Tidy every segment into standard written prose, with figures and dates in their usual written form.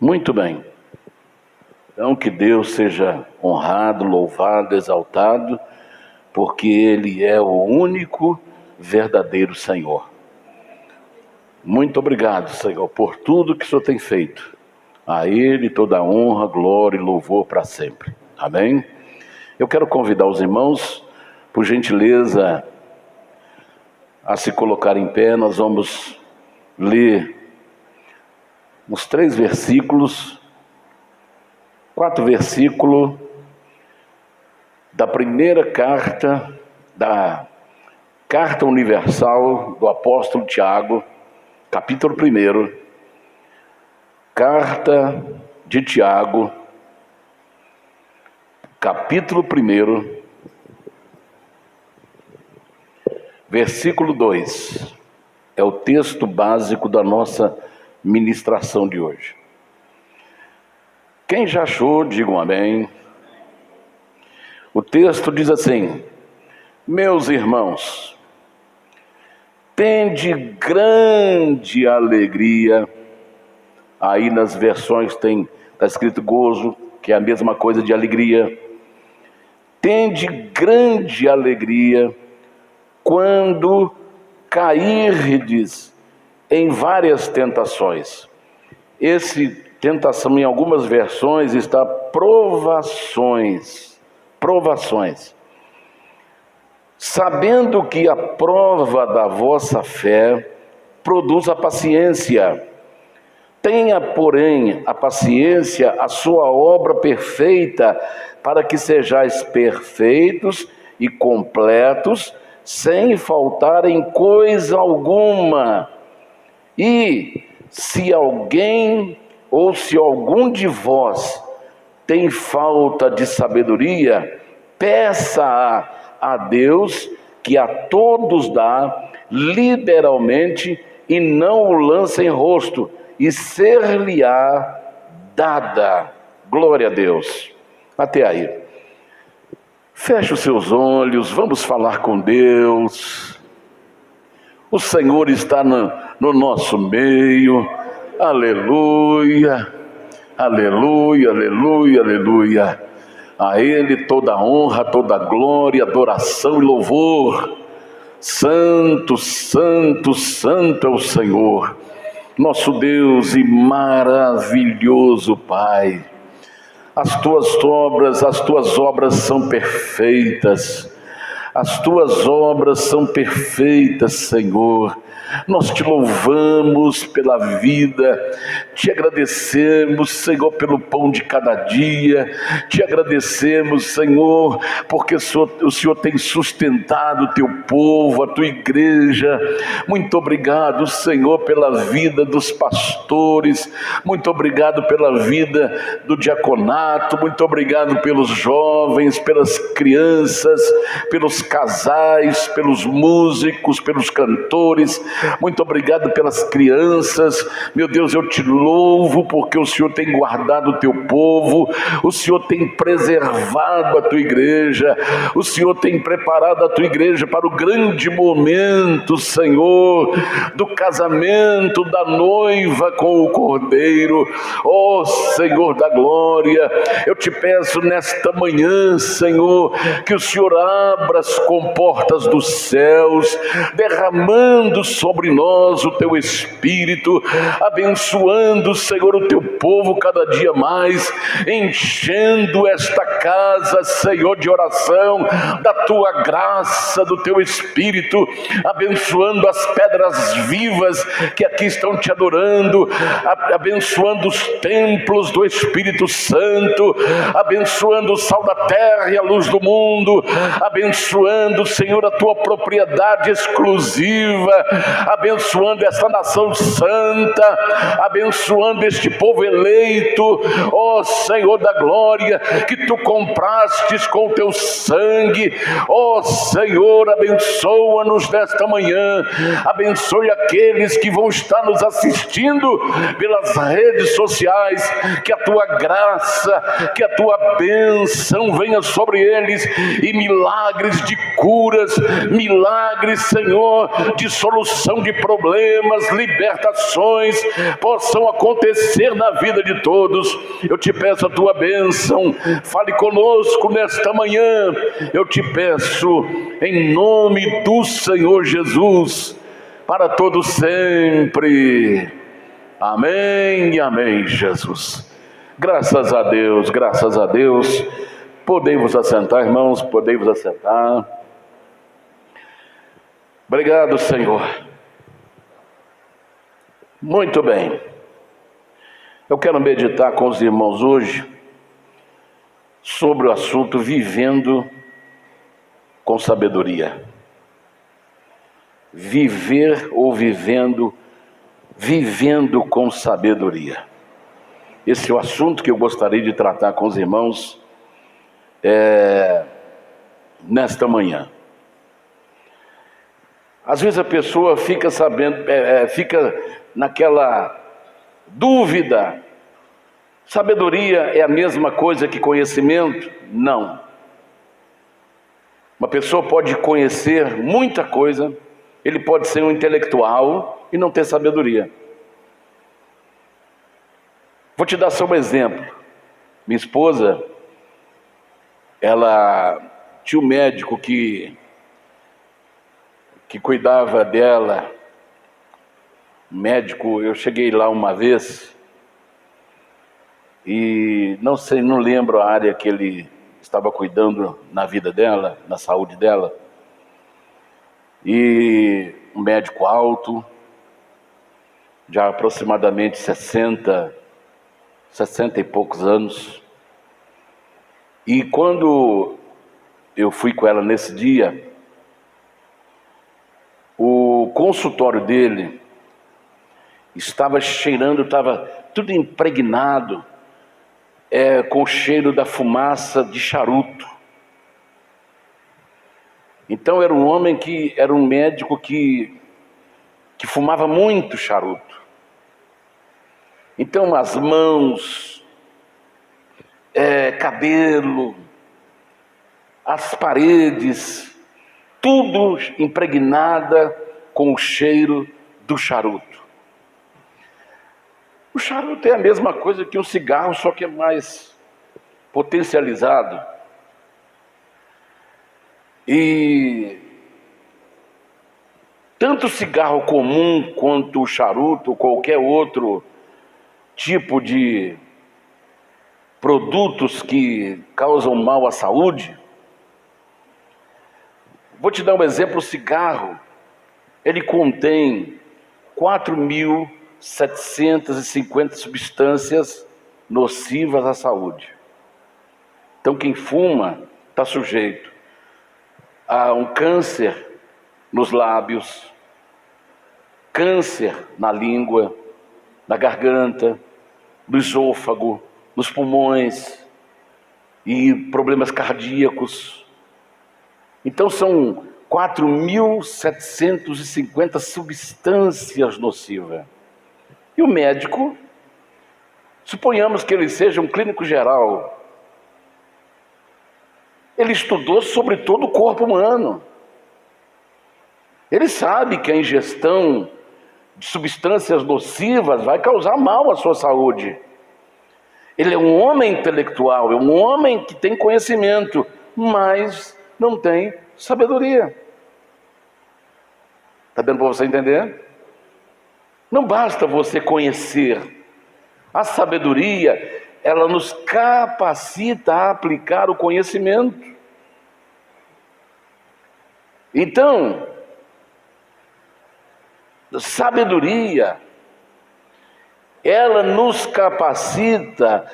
Muito bem. Então, que Deus seja honrado, louvado, exaltado, porque Ele é o único verdadeiro Senhor. Muito obrigado, Senhor, por tudo que o Senhor tem feito. A Ele toda a honra, glória e louvor para sempre. Amém? Eu quero convidar os irmãos, por gentileza, a se colocar em pé. Nós vamos ler uns 4 versículos da primeira carta, da Carta Universal do Apóstolo Tiago, capítulo 1, Carta de Tiago, capítulo 1, versículo 2, é o texto básico da nossa ministração de hoje. Quem já achou, digam amém. O texto diz assim: meus irmãos, tende grande alegria. Aí nas versões está escrito gozo, que é a mesma coisa de alegria. Tende grande alegria quando cairdes em várias tentações. Esse tentação, em algumas versões, está provações. Sabendo que a prova da vossa fé produz a paciência. Tenha, porém, a paciência a sua obra perfeita, para que sejais perfeitos e completos, sem faltar em coisa alguma. E se alguém ou se algum de vós tem falta de sabedoria, peça a Deus, que a todos dá liberalmente, e não o lança em rosto, e ser-lhe-á dada. Glória a Deus. Até aí. Feche os seus olhos, vamos falar com Deus. O Senhor está no nosso meio. Aleluia, aleluia, aleluia, aleluia. A Ele toda honra, toda glória, adoração e louvor. Santo, santo, santo é o Senhor, nosso Deus e maravilhoso Pai. As tuas obras são perfeitas. As tuas obras são perfeitas, Senhor. Nós te louvamos pela vida, te agradecemos, Senhor, pelo pão de cada dia, te agradecemos, Senhor, porque o Senhor tem sustentado o teu povo, a tua igreja. Muito obrigado, Senhor, pela vida dos pastores, muito obrigado pela vida do diaconato, muito obrigado pelos jovens, pelas crianças, pelos casais, pelos músicos, pelos cantores. Muito obrigado pelas crianças. Meu Deus, eu te louvo porque o Senhor tem guardado o teu povo, o Senhor tem preservado a tua igreja, o Senhor tem preparado a tua igreja para o grande momento, Senhor, do casamento da noiva com o Cordeiro. Ó Senhor da glória, eu te peço nesta manhã, Senhor, que o Senhor abra as comportas dos céus, derramando sobre nós o teu Espírito, abençoando, Senhor, o teu povo cada dia mais, enchendo esta casa, Senhor, de oração, da tua graça, do teu Espírito, abençoando as pedras vivas que aqui estão te adorando, abençoando os templos do Espírito Santo, abençoando o sal da terra e a luz do mundo, abençoando, Senhor, a tua propriedade exclusiva, abençoando esta nação santa, abençoando este povo eleito, ó Senhor da glória, que tu comprastes com o teu sangue. Ó Senhor, abençoa-nos nesta manhã, abençoe aqueles que vão estar nos assistindo pelas redes sociais, que a tua graça, que a tua bênção venha sobre eles, e milagres de curas, milagres, Senhor, de solução solução de problemas, libertações possam acontecer na vida de todos. Eu te peço a tua bênção, fale conosco nesta manhã, eu te peço em nome do Senhor Jesus, para todos sempre. Amém e amém, Jesus. Graças a Deus, graças a Deus. Podem vos assentar, irmãos, podem vos assentar. Obrigado, Senhor. Muito bem. Eu quero meditar com os irmãos hoje sobre o assunto vivendo com sabedoria. Viver ou vivendo com sabedoria. Esse é o assunto que eu gostaria de tratar com os irmãos nesta manhã. Às vezes a pessoa fica sabendo, fica naquela dúvida: sabedoria é a mesma coisa que conhecimento? Não. Uma pessoa pode conhecer muita coisa, ele pode ser um intelectual e não ter sabedoria. Vou te dar só um exemplo. Minha esposa, ela tinha um médico que cuidava dela. Médico, eu cheguei lá uma vez e não lembro a área que ele estava cuidando na vida dela, na saúde dela. E um médico alto, já aproximadamente 60 e poucos anos. E quando eu fui com ela nesse dia, o consultório dele estava cheirando, estava tudo impregnado com o cheiro da fumaça de charuto. Então era um médico que fumava muito charuto. Então as mãos, cabelo, as paredes, tudo impregnada com o cheiro do charuto. O charuto é a mesma coisa que um cigarro, só que é mais potencializado. E tanto o cigarro comum quanto o charuto, ou qualquer outro tipo de produtos que causam mal à saúde. Vou te dar um exemplo: o cigarro, ele contém 4.750 substâncias nocivas à saúde. Então quem fuma está sujeito a um câncer nos lábios, câncer na língua, na garganta, no esôfago, nos pulmões e problemas cardíacos. Então são 4.750 substâncias nocivas. E o médico, suponhamos que ele seja um clínico geral, ele estudou sobre todo o corpo humano. Ele sabe que a ingestão de substâncias nocivas vai causar mal à sua saúde. Ele é um homem intelectual, é um homem que tem conhecimento, mas não tem sabedoria. Está dando para você entender? Não basta você conhecer. A sabedoria, ela nos capacita a aplicar o conhecimento. Então, sabedoria, ela nos capacita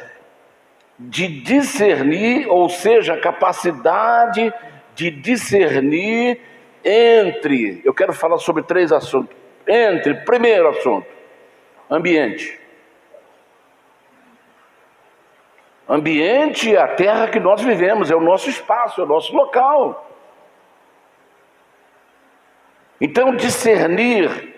de discernir, ou seja, a capacidade de discernir entre, eu quero falar sobre 3 assuntos. Primeiro assunto, ambiente. Ambiente é a terra que nós vivemos, é o nosso espaço, é o nosso local. Então, discernir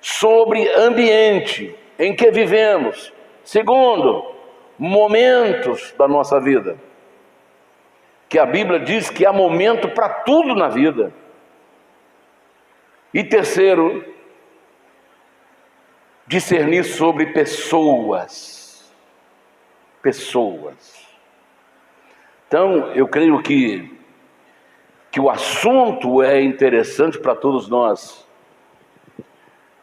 sobre ambiente em que vivemos. Segundo, momentos da nossa vida. Que a Bíblia diz que há momento para tudo na vida. E terceiro, discernir sobre pessoas. Pessoas. Então, eu creio que o assunto é interessante para todos nós,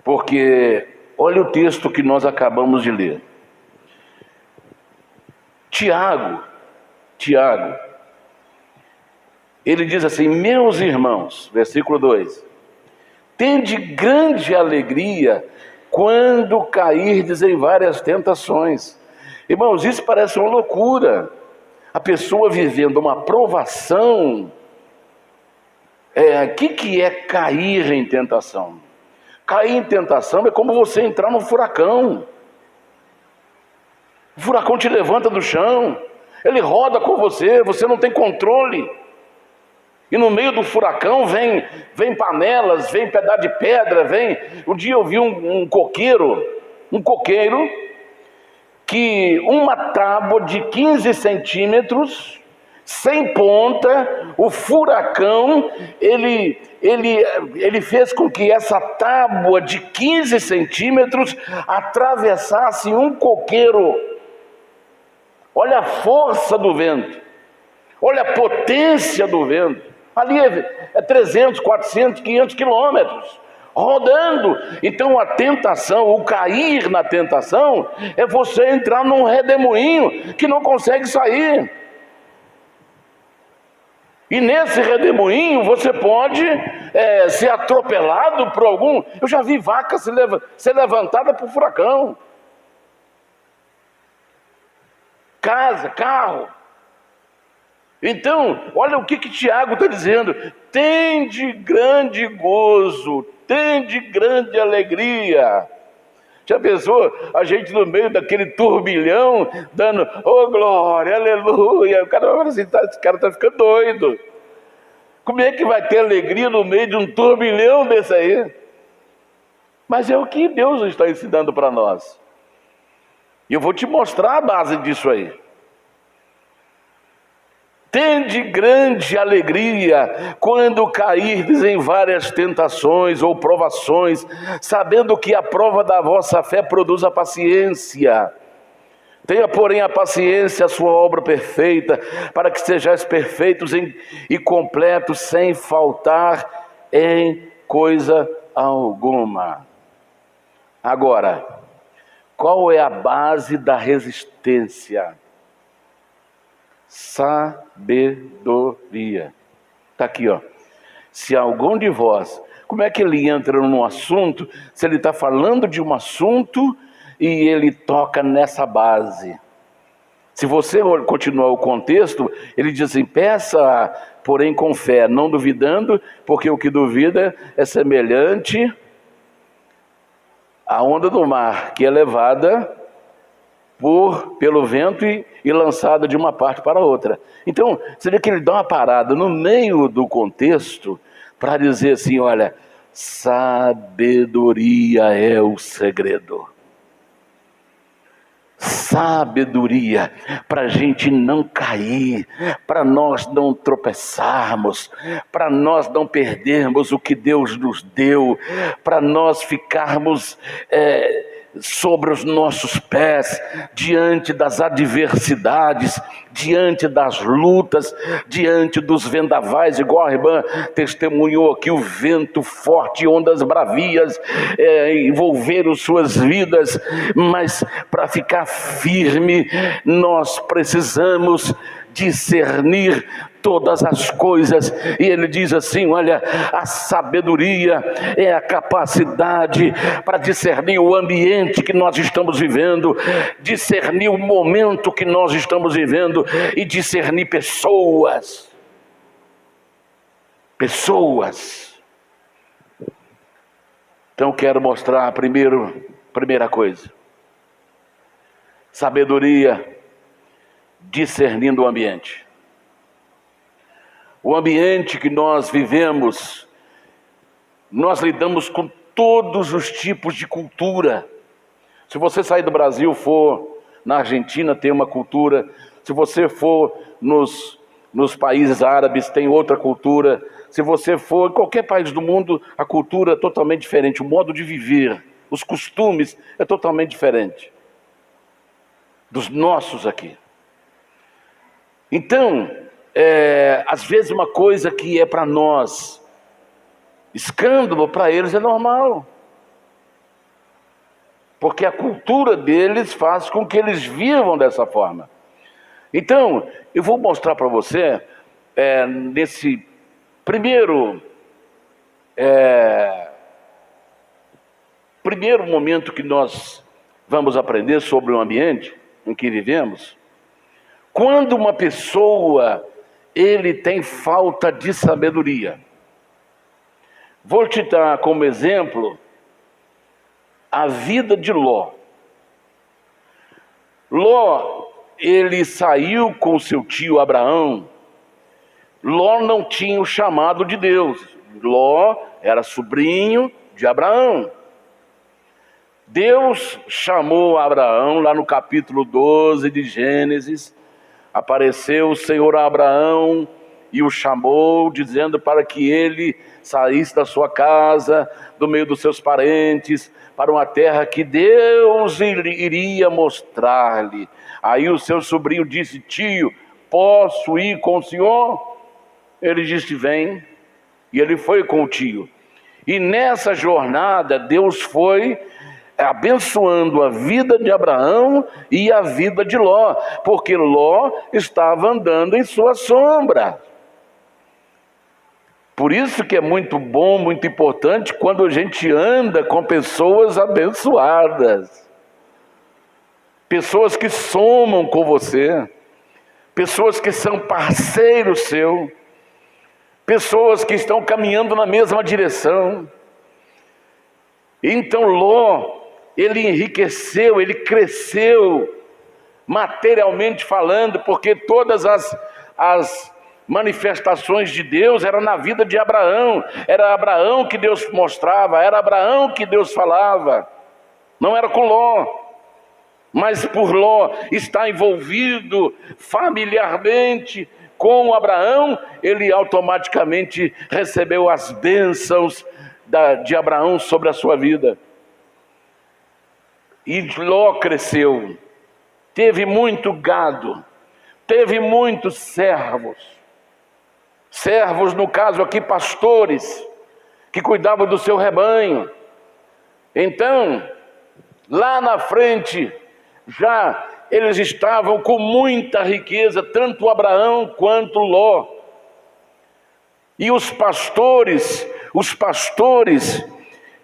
porque olha o texto que nós acabamos de ler. Tiago, ele diz assim: meus irmãos, versículo 2, tende grande alegria quando cairdes em várias tentações. Irmãos, isso parece uma loucura. A pessoa vivendo uma provação. O que é cair em tentação? Cair em tentação é como você entrar num furacão. O furacão te levanta do chão, ele roda com você, você não tem controle. E no meio do furacão vem panelas, vem pedaço de pedra, Um dia eu vi um coqueiro, que uma tábua de 15 centímetros, sem ponta, o furacão, ele fez com que essa tábua de 15 centímetros atravessasse um coqueiro. Olha a força do vento, olha a potência do vento. Ali é 300, 400, 500 quilômetros, rodando. Então a tentação, o cair na tentação, é você entrar num redemoinho que não consegue sair. E nesse redemoinho você pode ser atropelado por algum. Eu já vi vaca ser levantada por furacão. Casa, carro. Então, olha o que Tiago está dizendo: tende grande gozo, tende grande alegria. Já pensou a gente no meio daquele turbilhão, dando, oh glória, aleluia. O cara vai falar assim, esse cara está ficando doido. Como é que vai ter alegria no meio de um turbilhão desse aí? Mas é o que Deus está ensinando para nós. E eu vou te mostrar a base disso aí. Tende grande alegria quando cairdes em várias tentações ou provações, sabendo que a prova da vossa fé produz a paciência. Tenha, porém, a paciência a sua obra perfeita, para que sejais perfeitos e completos, sem faltar em coisa alguma. Agora, qual é a base da resistência? Sabedoria. Está aqui, ó. Se algum de vós, como é que ele entra num assunto, se ele está falando de um assunto e ele toca nessa base? Se você continuar o contexto, ele diz assim: peça, porém com fé, não duvidando, porque o que duvida é semelhante à onda do mar, que é levada pelo vento e lançada de uma parte para outra. Então, você vê que ele dá uma parada no meio do contexto para dizer assim: olha, sabedoria é o segredo. Sabedoria para a gente não cair, para nós não tropeçarmos, para nós não perdermos o que Deus nos deu, para nós ficarmos sobre os nossos pés, diante das adversidades, diante das lutas, diante dos vendavais, igual a irmã testemunhou aqui, o vento forte, ondas bravias envolveram suas vidas, mas para ficar firme, nós precisamos discernir todas as coisas. E ele diz assim: olha, a sabedoria é a capacidade para discernir o ambiente que nós estamos vivendo, discernir o momento que nós estamos vivendo e discernir pessoas. Então quero mostrar primeira coisa: sabedoria discernindo o ambiente. O ambiente que nós vivemos, nós lidamos com todos os tipos de cultura. Se você sair do Brasil, for na Argentina, tem uma cultura. Se você for nos países árabes, tem outra cultura. Se você for em qualquer país do mundo, a cultura é totalmente diferente, o modo de viver, os costumes, é totalmente diferente dos nossos aqui. Então, às vezes uma coisa que é para nós escândalo, para eles é normal. Porque a cultura deles faz com que eles vivam dessa forma. Então, eu vou mostrar para você, nesse primeiro momento que nós vamos aprender sobre o ambiente em que vivemos, quando uma pessoa, ele tem falta de sabedoria. Vou te dar como exemplo a vida de Ló. Ló, ele saiu com seu tio Abraão. Ló não tinha o chamado de Deus. Ló era sobrinho de Abraão. Deus chamou Abraão, lá no capítulo 12 de Gênesis. Apareceu o Senhor a Abraão e o chamou, dizendo para que ele saísse da sua casa, do meio dos seus parentes, para uma terra que Deus iria mostrar-lhe. Aí o seu sobrinho disse: tio, posso ir com o senhor? Ele disse: vem. E ele foi com o tio. E nessa jornada Deus foi abençoando a vida de Abraão e a vida de Ló, porque Ló estava andando em sua sombra. Por isso que é muito bom, muito importante quando a gente anda com pessoas abençoadas, pessoas que somam com você, pessoas que são parceiros seu, pessoas que estão caminhando na mesma direção. Então Ló, ele enriqueceu, ele cresceu materialmente falando, porque todas as manifestações de Deus eram na vida de Abraão. Era Abraão que Deus mostrava, era Abraão que Deus falava, não era com Ló. Mas por Ló estar envolvido familiarmente com Abraão, ele automaticamente recebeu as bênçãos de Abraão sobre a sua vida. E Ló cresceu, teve muito gado, teve muitos servos, no caso aqui pastores, que cuidavam do seu rebanho. Então, lá na frente, já eles estavam com muita riqueza, tanto Abraão quanto Ló. E os pastores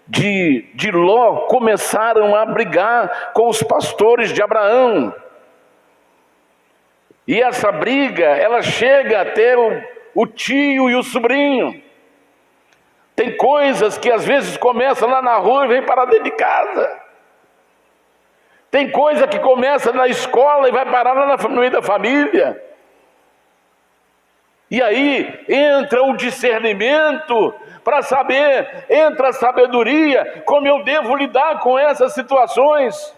de Ló começaram a brigar com os pastores de Abraão. E essa briga, ela chega até o tio e o sobrinho. Tem coisas que às vezes começam lá na rua e vem parar dentro de casa. Tem coisa que começa na escola e vai parar lá no meio da família. E aí entra o discernimento para saber, entra a sabedoria, como eu devo lidar com essas situações.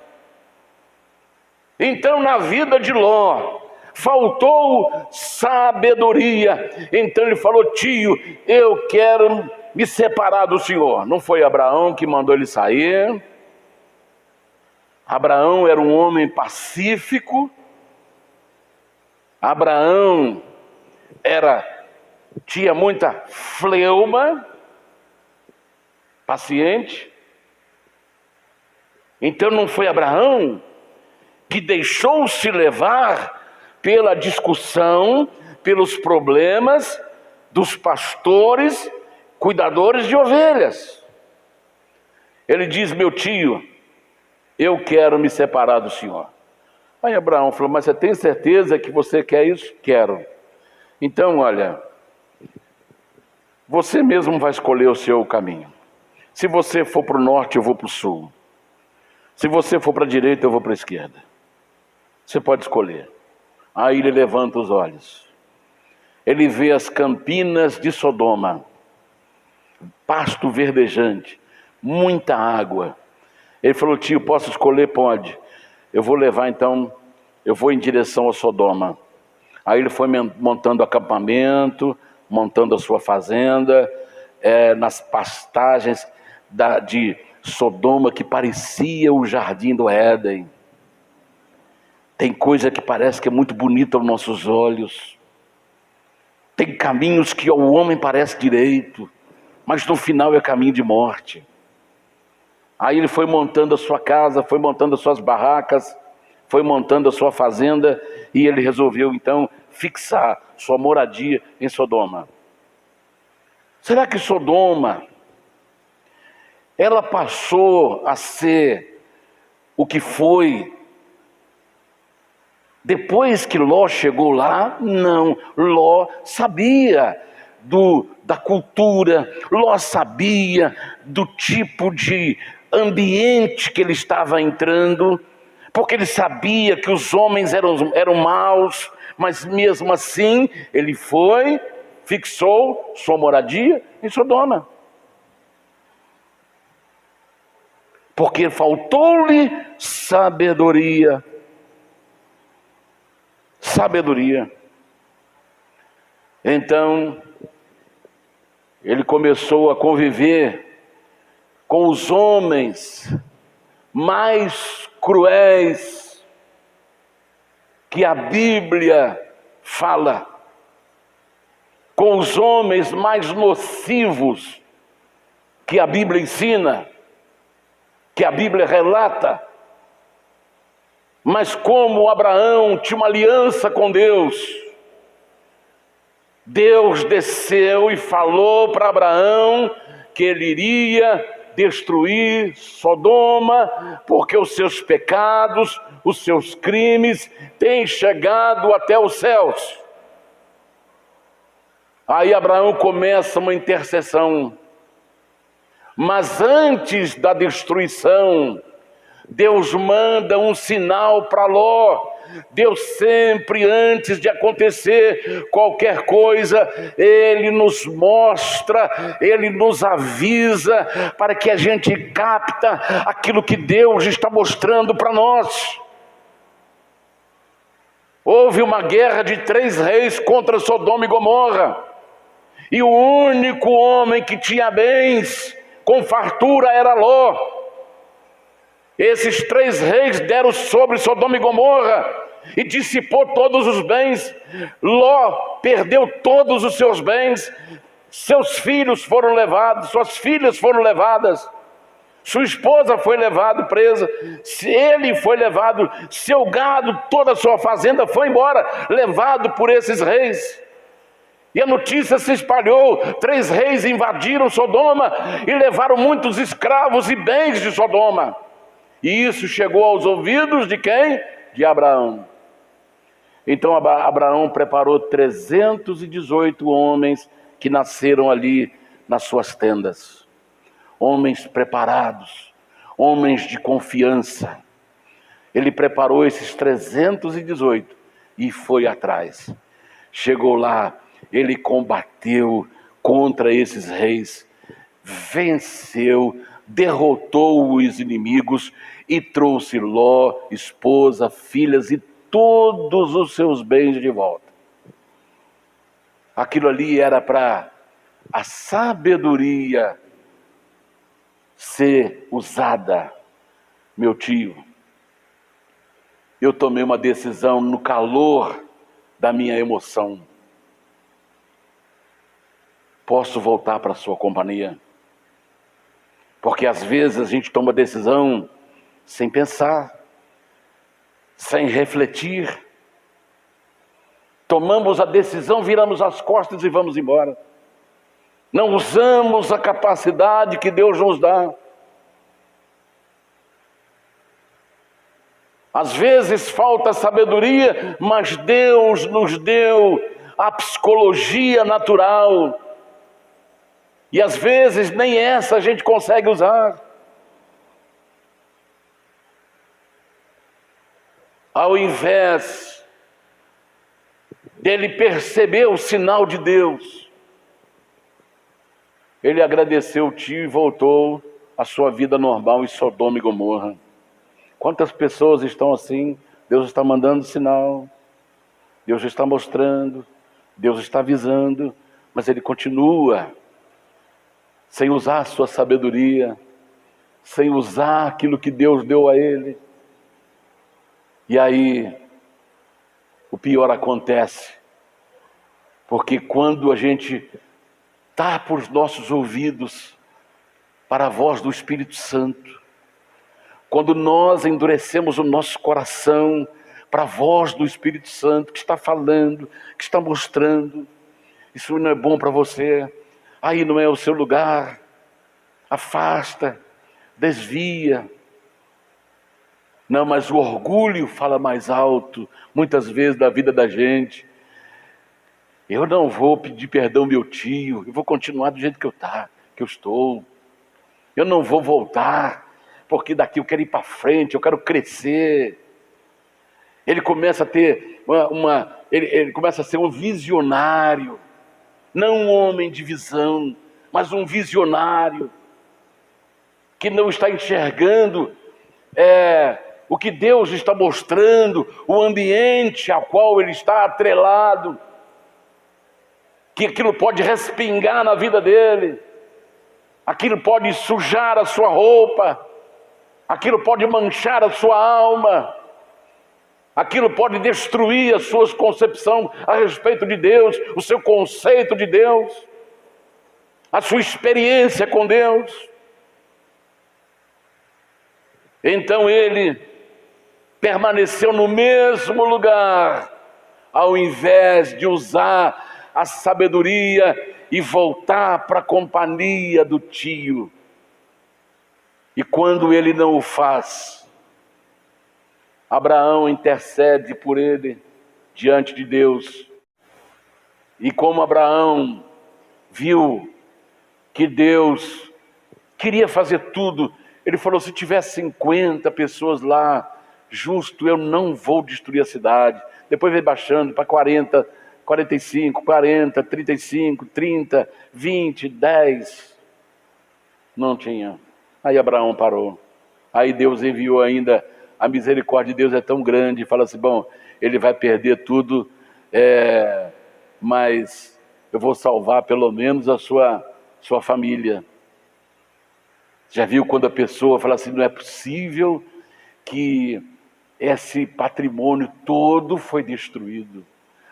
Então, na vida de Ló, faltou sabedoria. Então ele falou: tio, eu quero me separar do senhor. Não foi Abraão que mandou ele sair. Abraão era um homem pacífico. Abraão tinha muita fleuma, paciente. Então não foi Abraão que deixou-se levar pela discussão, pelos problemas dos pastores, cuidadores de ovelhas. Ele diz: meu tio, eu quero me separar do senhor. Aí Abraão falou: mas você tem certeza que você quer isso? Quero. Então, olha, você mesmo vai escolher o seu caminho. Se você for para o norte, eu vou para o sul. Se você for para a direita, eu vou para a esquerda. Você pode escolher. Aí ele levanta os olhos. Ele vê as campinas de Sodoma, pasto verdejante, muita água. Ele falou: tio, posso escolher? Pode. Eu vou levar então, eu vou em direção a Sodoma. Aí ele foi montando acampamento, montando a sua fazenda, nas pastagens de Sodoma, que parecia o jardim do Éden. Tem coisa que parece que é muito bonita aos nossos olhos. Tem caminhos que ao homem parece direito, mas no final é caminho de morte. Aí ele foi montando a sua casa, foi montando as suas barracas, foi montando a sua fazenda, e ele resolveu então fixar sua moradia em Sodoma. Será que Sodoma, ela passou a ser o que foi depois que Ló chegou lá? Não, Ló sabia da cultura, Ló sabia do tipo de ambiente que ele estava entrando, porque ele sabia que os homens eram maus, mas mesmo assim ele fixou sua moradia em Sodoma. Porque faltou-lhe sabedoria. Sabedoria. Então, ele começou a conviver com os homens mais cruéis que a Bíblia fala, com os homens mais nocivos que a Bíblia ensina, que a Bíblia relata. Mas como Abraão tinha uma aliança com Deus, Deus desceu e falou para Abraão que ele iria destruir Sodoma, porque os seus pecados, os seus crimes têm chegado até os céus. Aí Abraão começa uma intercessão. Mas antes da destruição, Deus manda um sinal para Ló. Deus sempre, antes de acontecer qualquer coisa, Ele nos mostra, Ele nos avisa, para que a gente capta aquilo que Deus está mostrando para nós. Houve uma guerra de 3 reis contra Sodoma e Gomorra, e o único homem que tinha bens com fartura era Ló. Esses 3 reis deram sobre Sodoma e Gomorra e dissipou todos os bens. Ló perdeu todos os seus bens. Seus filhos foram levados, suas filhas foram levadas, sua esposa foi levada presa, ele foi levado, seu gado, toda a sua fazenda foi embora, levado por esses reis. E a notícia se espalhou, 3 reis invadiram Sodoma e levaram muitos escravos e bens de Sodoma. E isso chegou aos ouvidos de quem? De Abraão. Então Abraão preparou 318 homens que nasceram ali nas suas tendas. Homens preparados, homens de confiança. Ele preparou esses 318 e foi atrás. Chegou lá, ele combateu contra esses reis, venceu, derrotou os inimigos e trouxe Ló, esposa, filhas e todos os seus bens de volta. Aquilo ali era para a sabedoria ser usada. Meu tio, eu tomei uma decisão no calor da minha emoção. Posso voltar para a sua companhia? Porque às vezes a gente toma decisão sem pensar, sem refletir. Tomamos a decisão, viramos as costas e vamos embora. Não usamos a capacidade que Deus nos dá. Às vezes falta sabedoria, mas Deus nos deu a psicologia natural. E às vezes nem essa a gente consegue usar. Ao invés dele perceber o sinal de Deus, ele agradeceu o tio e voltou à sua vida normal em Sodoma e Gomorra. Quantas pessoas estão assim? Deus está mandando sinal, Deus está mostrando, Deus está avisando, mas ele continua sem usar a sua sabedoria, sem usar aquilo que Deus deu a ele. E aí, o pior acontece, porque quando a gente tapa os nossos ouvidos para a voz do Espírito Santo, quando nós endurecemos o nosso coração para a voz do Espírito Santo que está falando, que está mostrando, isso não é bom para você, aí não é o seu lugar, afasta, desvia. Não, mas o orgulho fala mais alto, muitas vezes, da vida da gente. Eu não vou pedir perdão ao meu tio, eu vou continuar do jeito que eu estou. Eu não vou voltar, porque daqui eu quero ir para frente, eu quero crescer. Ele começa a ter ele começa a ser um visionário, não um homem de visão, mas um visionário, que não está enxergando o que Deus está mostrando, o ambiente ao qual ele está atrelado, que aquilo pode respingar na vida dele, aquilo pode sujar a sua roupa, aquilo pode manchar a sua alma, aquilo pode destruir a sua concepção a respeito de Deus, o seu conceito de Deus, a sua experiência com Deus. Então ele permaneceu no mesmo lugar, ao invés de usar a sabedoria e voltar para a companhia do tio. E quando ele não o faz, Abraão intercede por ele diante de Deus. E como Abraão viu que Deus queria fazer tudo, ele falou: se tiver 50 pessoas lá, justo, eu não vou destruir a cidade. Depois veio baixando para 40, 45, 40, 35, 30, 20, 10. Não tinha. Aí Abraão parou. Aí Deus enviou ainda, a misericórdia de Deus é tão grande, e fala assim: bom, ele vai perder tudo, mas eu vou salvar pelo menos a sua família. Já viu quando a pessoa fala assim: não é possível que esse patrimônio todo foi destruído.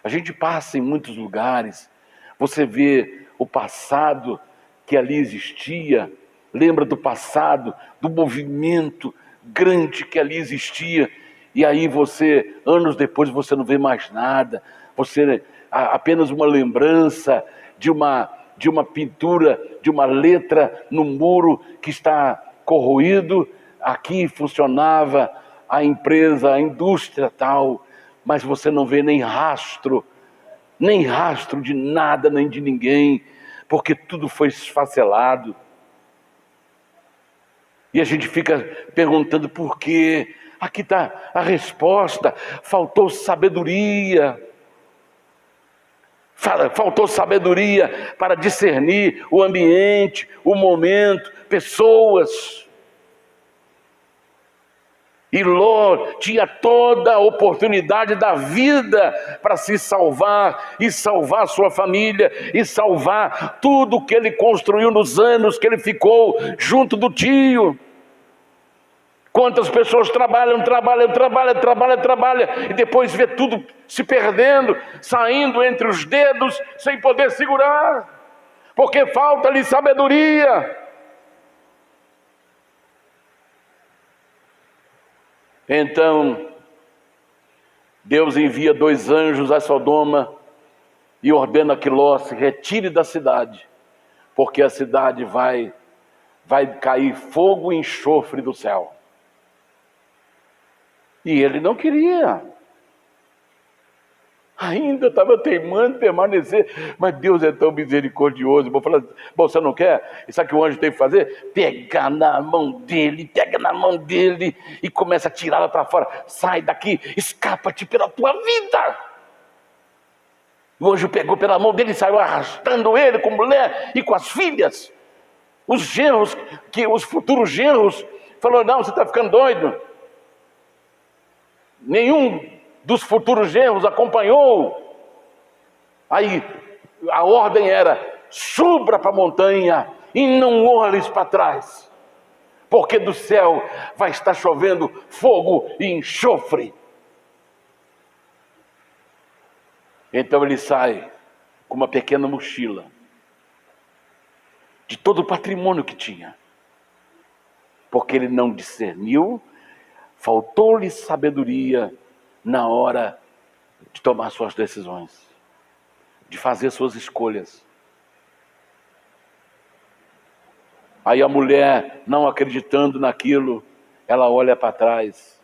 A gente passa em muitos lugares, você vê o passado que ali existia, lembra do passado, do movimento grande que ali existia, e aí você, anos depois, você não vê mais nada, você apenas uma lembrança de uma pintura, de uma letra no muro que está corroído. Aqui funcionava a empresa, a indústria tal, mas você não vê nem rastro de nada, nem de ninguém, porque tudo foi esfacelado. E a gente fica perguntando por quê. Aqui está a resposta: faltou sabedoria. Faltou sabedoria para discernir o ambiente, o momento, pessoas. E Ló tinha toda a oportunidade da vida para se salvar, e salvar sua família, e salvar tudo que ele construiu nos anos que ele ficou junto do tio. Quantas pessoas trabalham, e depois vê tudo se perdendo, saindo entre os dedos, sem poder segurar, porque falta-lhe sabedoria. Então, Deus envia 2 anjos a Sodoma e ordena que Ló se retire da cidade, porque a cidade vai cair fogo e enxofre do céu. E ele não queria. Ainda estava teimando em permanecer, mas Deus é tão misericordioso. Vou falar: bom, você não quer? E sabe o que o anjo tem que fazer? Pega na mão dele e começa a tirá-la para fora. Sai daqui, escapa-te pela tua vida. O anjo pegou pela mão dele e saiu arrastando ele com a mulher e com as filhas. Os genros, os futuros genros, falou: não, você está ficando doido. Nenhum dos futuros genros acompanhou. Aí a ordem era: suba para a montanha e não olhes para trás, porque do céu vai estar chovendo fogo e enxofre. Então ele sai com uma pequena mochila de todo o patrimônio que tinha, porque ele não discerniu, faltou-lhe sabedoria na hora de tomar suas decisões, de fazer suas escolhas. Aí a mulher, não acreditando naquilo, ela olha para trás,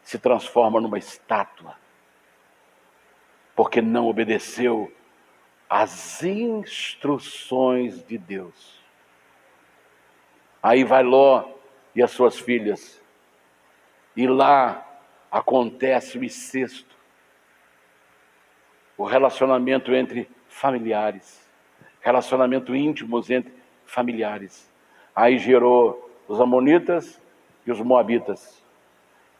se transforma numa estátua, porque não obedeceu às instruções de Deus. Aí vai Ló e as suas filhas, e lá acontece o incesto, o relacionamento entre familiares, relacionamento íntimos entre familiares. Aí gerou os amonitas e os moabitas,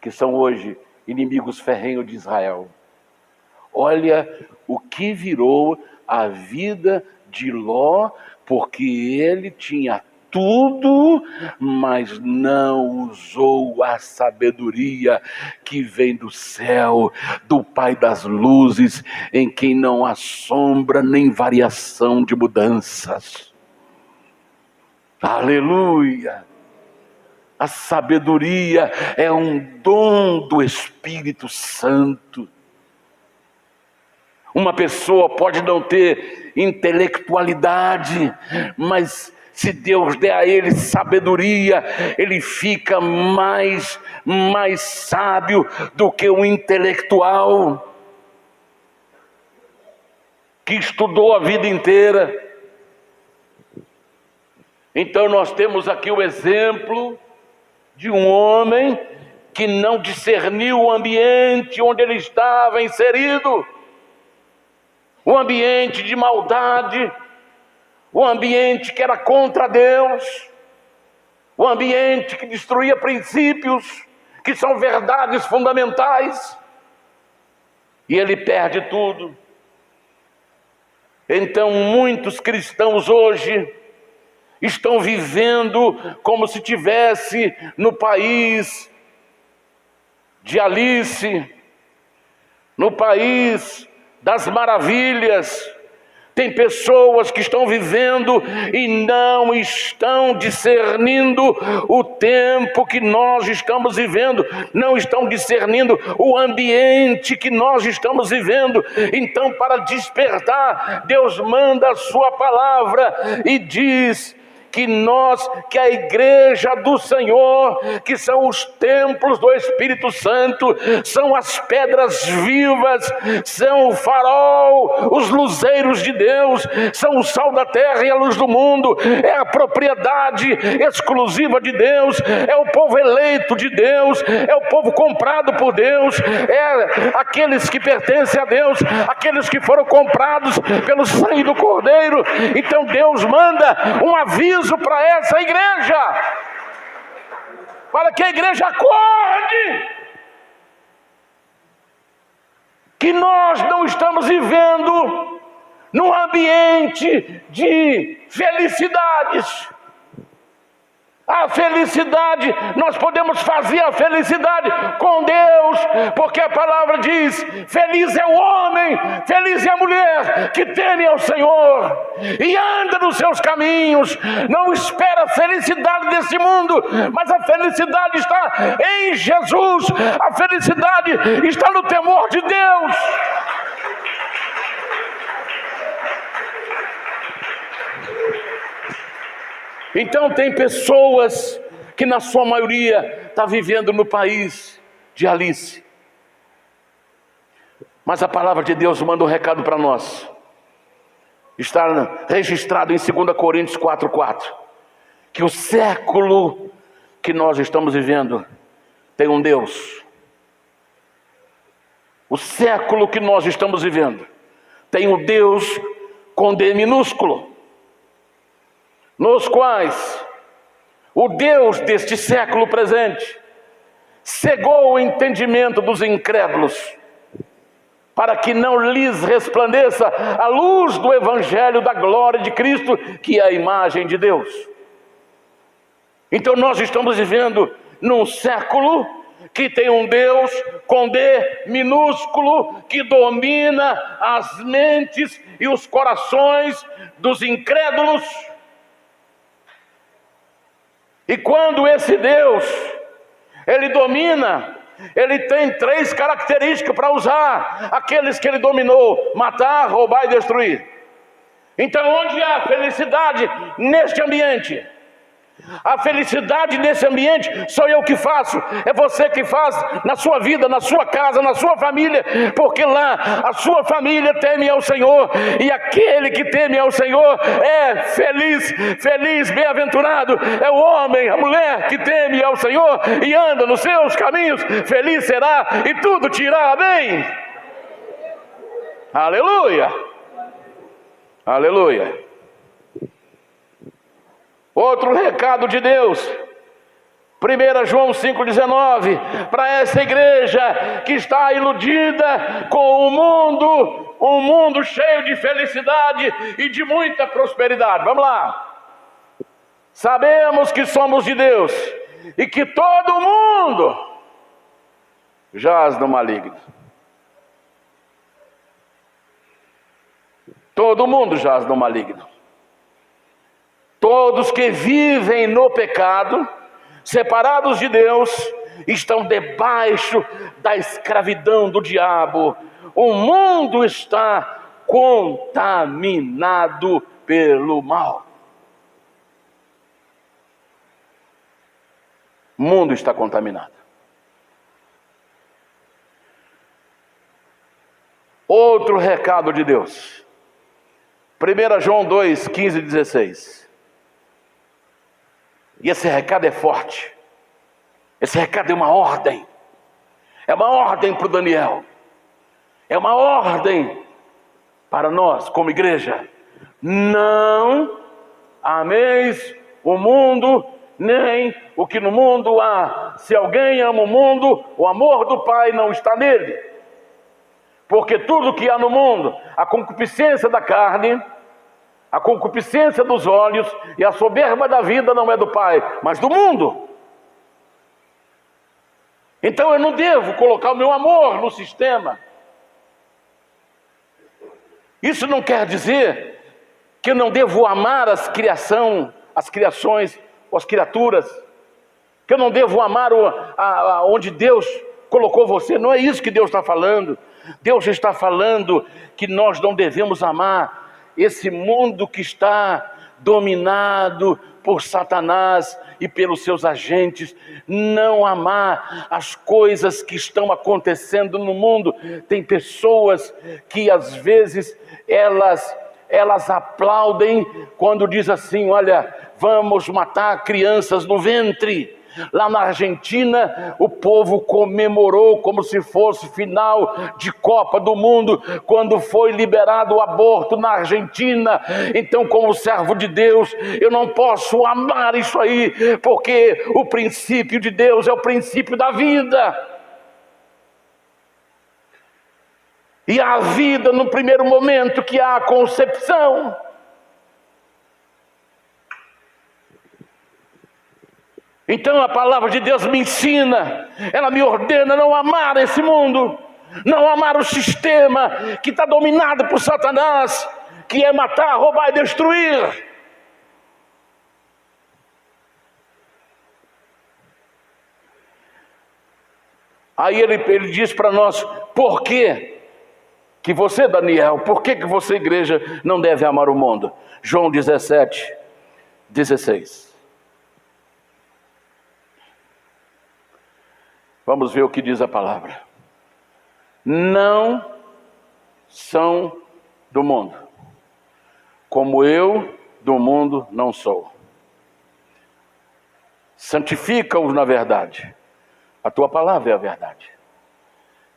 que são hoje inimigos ferrenhos de Israel. Olha o que virou a vida de Ló, porque ele tinha tudo, mas não usou a sabedoria que vem do céu, do Pai das luzes, em quem não há sombra nem variação de mudanças. Aleluia! A sabedoria é um dom do Espírito Santo. Uma pessoa pode não ter intelectualidade, mas se Deus der a ele sabedoria, ele fica mais sábio do que o intelectual que estudou a vida inteira. Então nós temos aqui o exemplo de um homem que não discerniu o ambiente onde ele estava inserido, o ambiente de maldade, o ambiente que era contra Deus, o ambiente que destruía princípios, que são verdades fundamentais, e ele perde tudo. Então muitos cristãos hoje estão vivendo como se tivesse no país de Alice, no país das maravilhas. Tem pessoas que estão vivendo e não estão discernindo o tempo que nós estamos vivendo, não estão discernindo o ambiente que nós estamos vivendo. Então, para despertar, Deus manda a sua palavra e diz que a igreja do Senhor, que são os templos do Espírito Santo, são as pedras vivas, são o farol, os luzeiros de Deus, são o sal da terra e a luz do mundo, é a propriedade exclusiva de Deus, é o povo eleito de Deus, é o povo comprado por Deus, é aqueles que pertencem a Deus, aqueles que foram comprados pelo sangue do Cordeiro. Então Deus manda um aviso para essa igreja, para que a igreja acorde, que nós não estamos vivendo num ambiente de felicidades. A felicidade, nós podemos fazer a felicidade com Deus, porque a palavra diz: feliz é o homem, feliz é a mulher que teme ao Senhor e anda nos seus caminhos. Não espera a felicidade desse mundo, mas a felicidade está em Jesus, a felicidade está no temor de Deus. Então tem pessoas que na sua maioria está vivendo no país de Alice. Mas a palavra de Deus manda um recado para nós. Está registrado em 2 Coríntios 4:4, que o século que nós estamos vivendo tem um Deus. O século que nós estamos vivendo tem um Deus com D minúsculo, nos quais o Deus deste século presente cegou o entendimento dos incrédulos, para que não lhes resplandeça a luz do Evangelho da glória de Cristo, que é a imagem de Deus. Então nós estamos vivendo num século que tem um Deus com D minúsculo, que domina as mentes e os corações dos incrédulos. E quando esse Deus, ele domina, ele tem 3 características para usar aqueles que ele dominou: matar, roubar e destruir. Então onde há felicidade neste ambiente? A felicidade nesse ambiente sou eu que faço, é você que faz na sua vida, na sua casa, na sua família, porque lá a sua família teme ao Senhor, e aquele que teme ao Senhor é feliz, feliz, bem-aventurado é o homem, a mulher que teme ao Senhor e anda nos seus caminhos, feliz será e tudo te irá bem. Aleluia, aleluia. Outro recado de Deus, 1 João 5,19, para essa igreja que está iludida com um mundo cheio de felicidade e de muita prosperidade. Vamos lá. Sabemos que somos de Deus e que todo mundo jaz no maligno. Todo mundo jaz no maligno. Todos que vivem no pecado, separados de Deus, estão debaixo da escravidão do diabo. O mundo está contaminado pelo mal. O mundo está contaminado. Outro recado de Deus. 1 João 2, 15 e 16. E esse recado é forte. Esse recado é uma ordem. É uma ordem para o Daniel. É uma ordem para nós como igreja. Não ameis o mundo, nem o que no mundo há. Se alguém ama o mundo, o amor do Pai não está nele. Porque tudo que há no mundo, a concupiscência da carne, a concupiscência dos olhos e a soberba da vida não é do Pai, mas do mundo. Então eu não devo colocar o meu amor no sistema. Isso não quer dizer que eu não devo amar as criações, ou as criaturas, que eu não devo amar onde Deus colocou você. Não é isso que Deus está falando. Deus está falando que nós não devemos amar esse mundo que está dominado por Satanás e pelos seus agentes, não amar as coisas que estão acontecendo no mundo. Tem pessoas que às vezes elas aplaudem quando diz assim: olha, vamos matar crianças no ventre. Lá na Argentina, o povo comemorou como se fosse final de Copa do Mundo, quando foi liberado o aborto na Argentina. Então, como servo de Deus, eu não posso amar isso aí, porque o princípio de Deus é o princípio da vida. E a vida, no primeiro momento que há a concepção, então a palavra de Deus me ensina, ela me ordena não amar esse mundo, não amar o sistema que está dominado por Satanás, que é matar, roubar e destruir. Aí ele diz para nós: por que você, Daniel, por que você, igreja, não deve amar o mundo? João 17, 16. Vamos ver o que diz a palavra. Não são do mundo, como eu do mundo não sou. Santifica-os na verdade. A tua palavra é a verdade.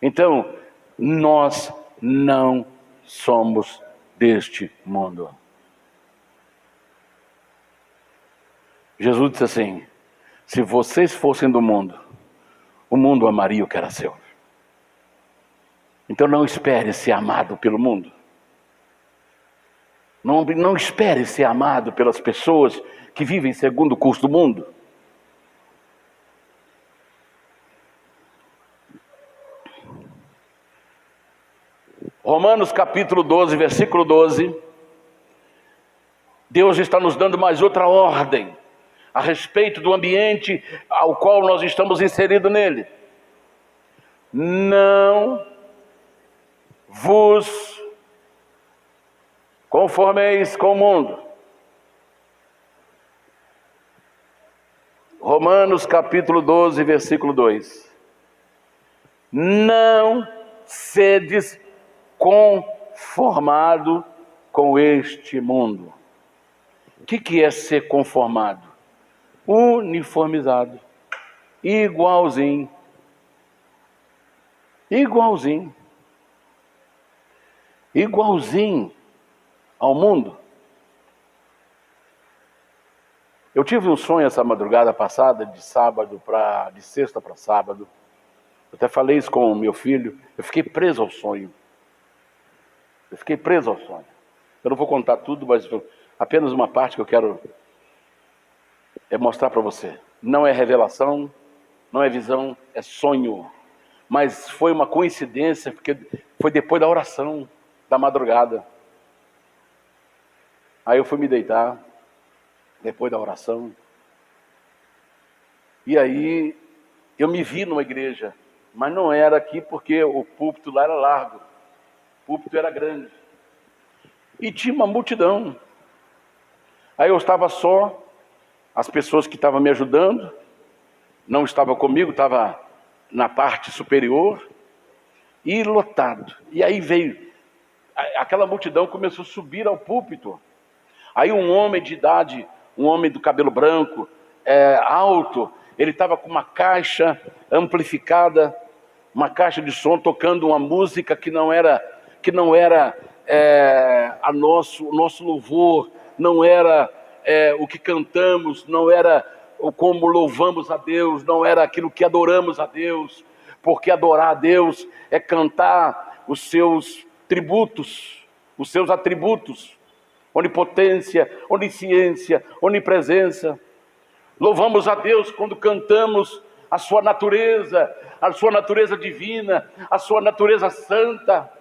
Então, nós não somos deste mundo. Jesus disse assim: se vocês fossem do mundo, o mundo amaria o que era seu. Então não espere ser amado pelo mundo. Não espere ser amado pelas pessoas que vivem segundo o curso do mundo. Romanos capítulo 12, versículo 12. Deus está nos dando mais outra ordem a respeito do ambiente ao qual nós estamos inseridos nele. Não vos conformeis com o mundo. Romanos capítulo 12, versículo 2. Não sedes conformado com este mundo. O que é ser conformado? Uniformizado, igualzinho, igualzinho ao mundo. Eu tive um sonho essa madrugada passada, de sexta para sábado. Eu até falei isso com o meu filho. Eu fiquei preso ao sonho. Eu não vou contar tudo, mas apenas uma parte que eu quero mostrar para você. Não é revelação, não é visão, é sonho. Mas foi uma coincidência, porque foi depois da oração da madrugada. Aí eu fui me deitar, depois da oração. E aí eu me vi numa igreja, mas não era aqui porque o púlpito lá era largo. O púlpito era grande. E tinha uma multidão. Aí eu estava só, as pessoas que estavam me ajudando não estavam comigo, estava na parte superior e lotado. E aí veio, aquela multidão começou a subir ao púlpito. Aí um homem de idade, um homem do cabelo branco, alto, ele estava com uma caixa amplificada, uma caixa de som, tocando uma música que não era o nosso louvor, não era o que cantamos, não era como louvamos a Deus, não era aquilo que adoramos a Deus, porque adorar a Deus é cantar os seus tributos, os seus atributos, onipotência, onisciência, onipresença. Louvamos a Deus quando cantamos a sua natureza divina, a sua natureza santa.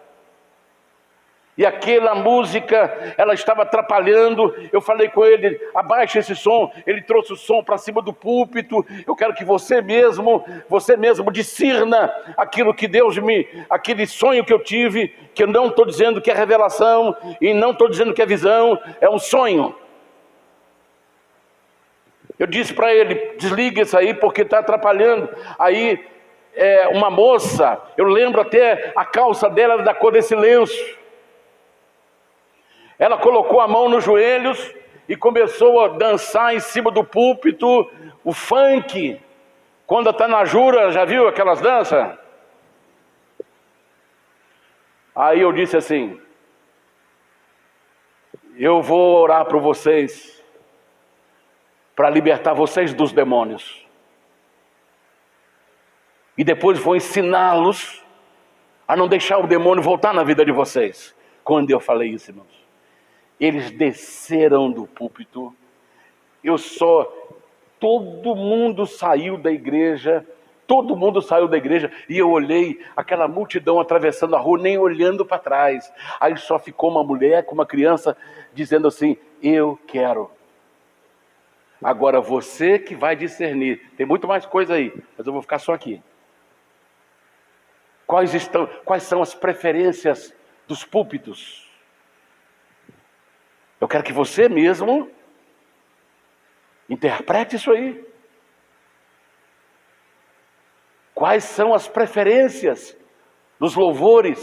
E aquela música, ela estava atrapalhando. Eu falei com ele, abaixa esse som. Ele trouxe o som para cima do púlpito. Eu quero que você mesmo discirna aquilo que Deus aquele sonho que eu tive, que eu não estou dizendo que é revelação, e não estou dizendo que é visão, é um sonho. Eu disse para ele, desliga isso aí porque está atrapalhando. Aí uma moça, eu lembro até a calça dela da cor desse lenço. Ela colocou a mão nos joelhos e começou a dançar em cima do púlpito, o funk. Quando está na jura, já viu aquelas danças? Aí eu disse assim, eu vou orar por vocês, para libertar vocês dos demônios. E depois vou ensiná-los a não deixar o demônio voltar na vida de vocês. Quando eu falei isso, irmãos, eles desceram do púlpito. Todo mundo saiu da igreja. E eu olhei aquela multidão atravessando a rua, nem olhando para trás. Aí só ficou uma mulher com uma criança dizendo assim, eu quero. Agora você que vai discernir. Tem muito mais coisa aí, mas eu vou ficar só aqui. Quais são as preferências dos púlpitos? Eu quero que você mesmo interprete isso aí. Quais são as preferências nos louvores,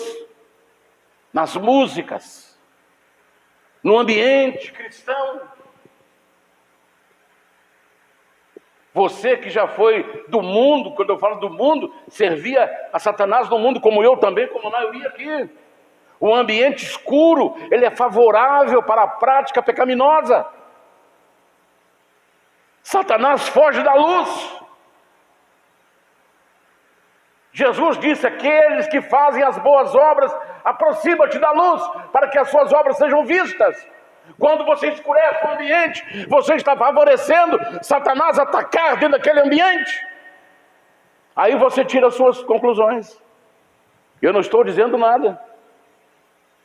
nas músicas, no ambiente cristão? Você que já foi do mundo, quando eu falo do mundo, servia a Satanás no mundo, como eu também, como a maioria aqui. O ambiente escuro, ele é favorável para a prática pecaminosa. Satanás foge da luz. Jesus disse, aqueles que fazem as boas obras, aproxima-te da luz, para que as suas obras sejam vistas. Quando você escurece o ambiente, você está favorecendo Satanás atacar dentro daquele ambiente. Aí você tira as suas conclusões. Eu não estou dizendo nada.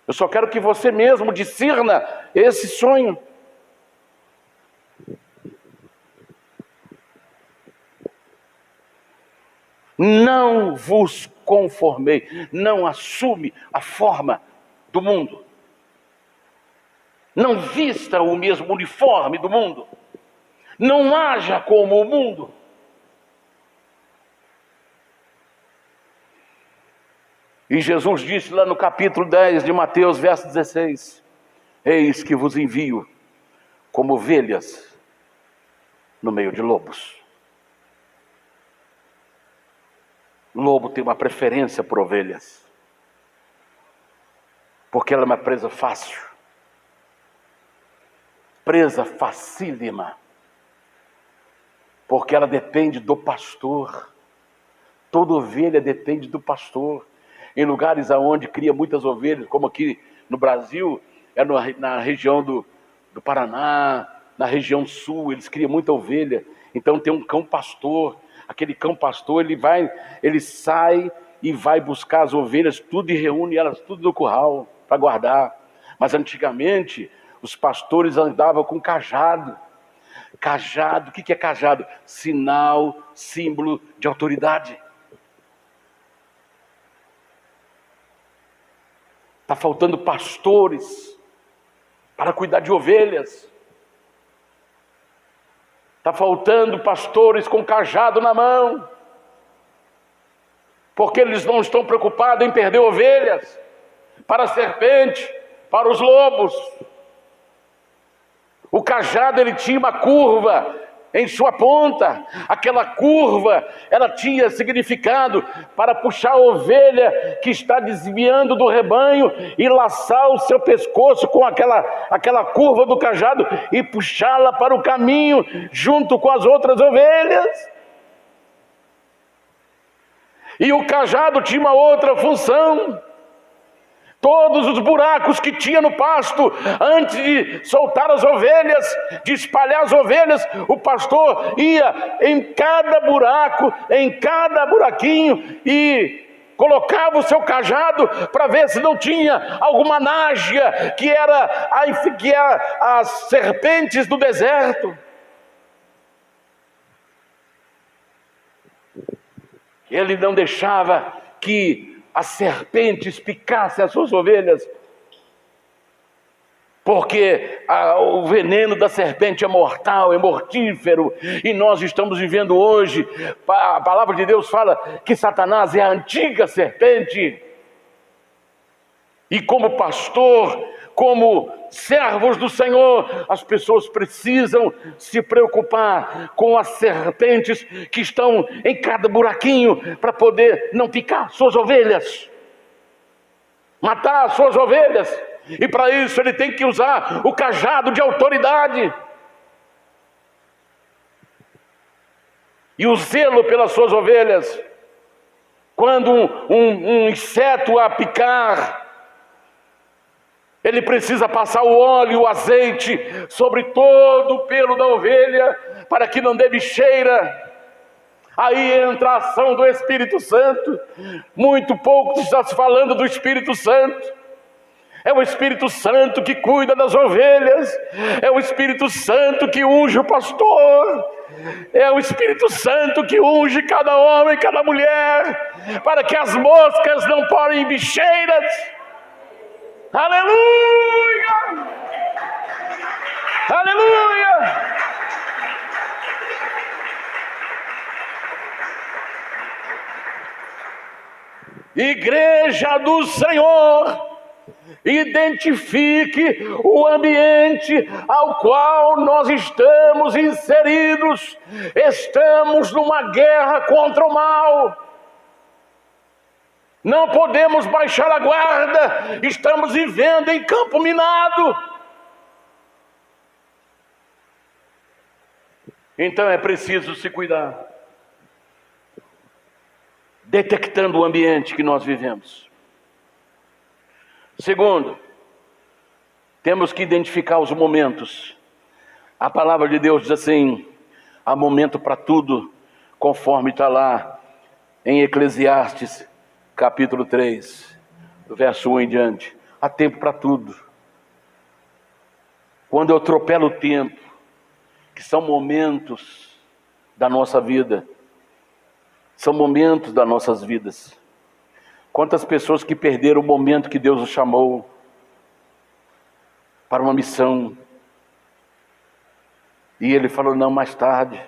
Eu só quero que você mesmo discirna esse sonho. Não vos conformei, não assume a forma do mundo. Não vista o mesmo uniforme do mundo. Não haja como o mundo. E Jesus disse lá no capítulo 10 de Mateus, verso 16: eis que vos envio como ovelhas no meio de lobos. Lobo tem uma preferência por ovelhas, porque ela é uma presa fácil, presa facílima, porque ela depende do pastor. Toda ovelha depende do pastor. Em lugares onde cria muitas ovelhas, como aqui no Brasil, na região do Paraná, na região sul, eles criam muita ovelha. Então tem um cão pastor. Aquele cão pastor, ele sai e vai buscar as ovelhas, tudo, e reúne elas tudo no curral para guardar. Mas antigamente, os pastores andavam com cajado. Cajado, o que é cajado? Sinal, símbolo de autoridade. Está faltando pastores para cuidar de ovelhas. Está faltando pastores com cajado na mão, porque eles não estão preocupados em perder ovelhas para a serpente, para os lobos. O cajado, ele tinha uma curva em sua ponta. Aquela curva, ela tinha significado para puxar a ovelha que está desviando do rebanho e laçar o seu pescoço com aquela curva do cajado e puxá-la para o caminho junto com as outras ovelhas. E o cajado tinha uma outra função. Todos os buracos que tinha no pasto, antes de soltar as ovelhas, de espalhar as ovelhas, o pastor ia em cada buraco, em cada buraquinho, e colocava o seu cajado para ver se não tinha alguma náusea, que era as serpentes do deserto. Ele não deixava que as serpentes picassem as suas ovelhas, porque o veneno da serpente é mortal, é mortífero, e nós estamos vivendo hoje, a palavra de Deus fala que Satanás é a antiga serpente, e como pastor, como servos do Senhor, as pessoas precisam se preocupar com as serpentes que estão em cada buraquinho para poder não picar suas ovelhas, matar as suas ovelhas. E para isso ele tem que usar o cajado de autoridade e o zelo pelas suas ovelhas. Quando um inseto a picar, ele precisa passar o óleo e o azeite sobre todo o pelo da ovelha, para que não dê bicheira. Aí entra a ação do Espírito Santo. Muito pouco está se falando do Espírito Santo. É o Espírito Santo que cuida das ovelhas. É o Espírito Santo que unge o pastor. É o Espírito Santo que unge cada homem, cada mulher, para que as moscas não porem bicheiras. Aleluia! Aleluia! Igreja do Senhor, identifique o ambiente ao qual nós estamos inseridos. Estamos numa guerra contra o mal. Não podemos baixar a guarda, estamos vivendo em campo minado. Então é preciso se cuidar, detectando o ambiente que nós vivemos. Segundo, temos que identificar os momentos. A palavra de Deus diz assim: há momento para tudo, conforme está lá em Eclesiastes capítulo 3, verso 1 em diante. há tempo para tudo. Quando eu atropelo o tempo, que são momentos da nossa vida, são momentos das nossas vidas. Quantas pessoas que perderam o momento que Deus os chamou para uma missão, e ele falou não, mais tarde.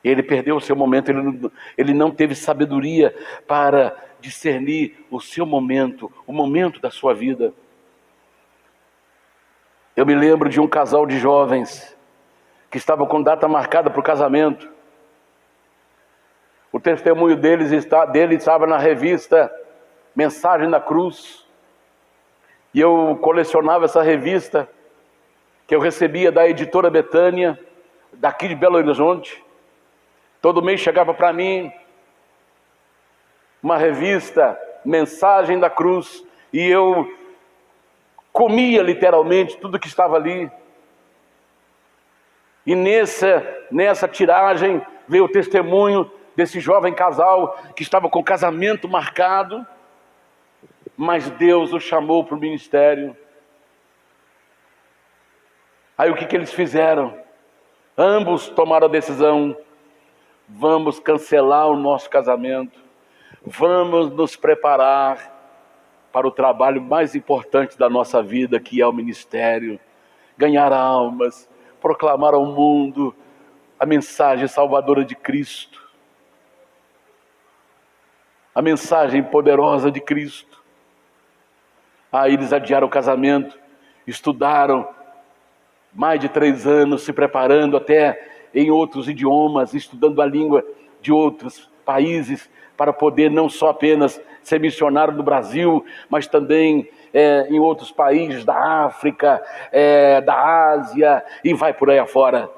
Ele perdeu o seu momento, ele não teve sabedoria para discernir o seu momento, o momento da sua vida. Eu me lembro de um casal de jovens que estava com data marcada para o casamento. O testemunho dele estava na revista Mensagem da Cruz. E eu colecionava essa revista, que eu recebia da editora Betânia, daqui de Belo Horizonte. Todo mês chegava para mim uma revista, Mensagem da Cruz, e eu comia literalmente tudo que estava ali. E nessa tiragem veio o testemunho desse jovem casal que estava com o casamento marcado, mas Deus o chamou para o ministério. Aí o que eles fizeram? Ambos tomaram a decisão: vamos cancelar o nosso casamento, vamos nos preparar para o trabalho mais importante da nossa vida, que é o ministério, ganhar almas, proclamar ao mundo a mensagem salvadora de Cristo, a mensagem poderosa de Cristo. Aí eles adiaram o casamento, estudaram mais de 3 anos, se preparando até em outros idiomas, estudando a língua de outros países, para poder não só apenas ser missionário no Brasil, mas também em outros países da África, da Ásia, e vai por aí afora.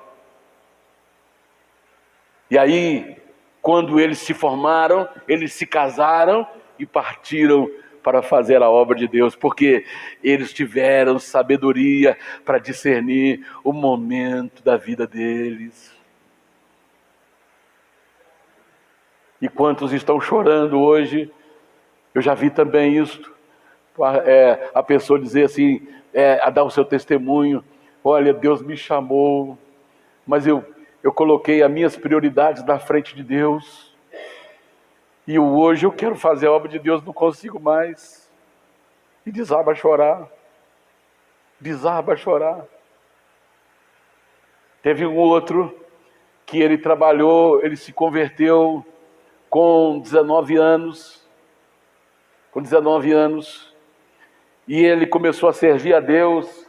E aí, quando eles se formaram, eles se casaram e partiram para fazer a obra de Deus, porque eles tiveram sabedoria para discernir o momento da vida deles. E quantos estão chorando hoje? Eu já vi também isso, a pessoa dizer assim, a dar o seu testemunho: olha, Deus me chamou, mas eu coloquei as minhas prioridades na frente de Deus, e hoje eu quero fazer a obra de Deus, não consigo mais. E desaba a chorar. Desaba a chorar. Teve um outro que ele trabalhou, ele se converteu com 19 anos. Com 19 anos. E ele começou a servir a Deus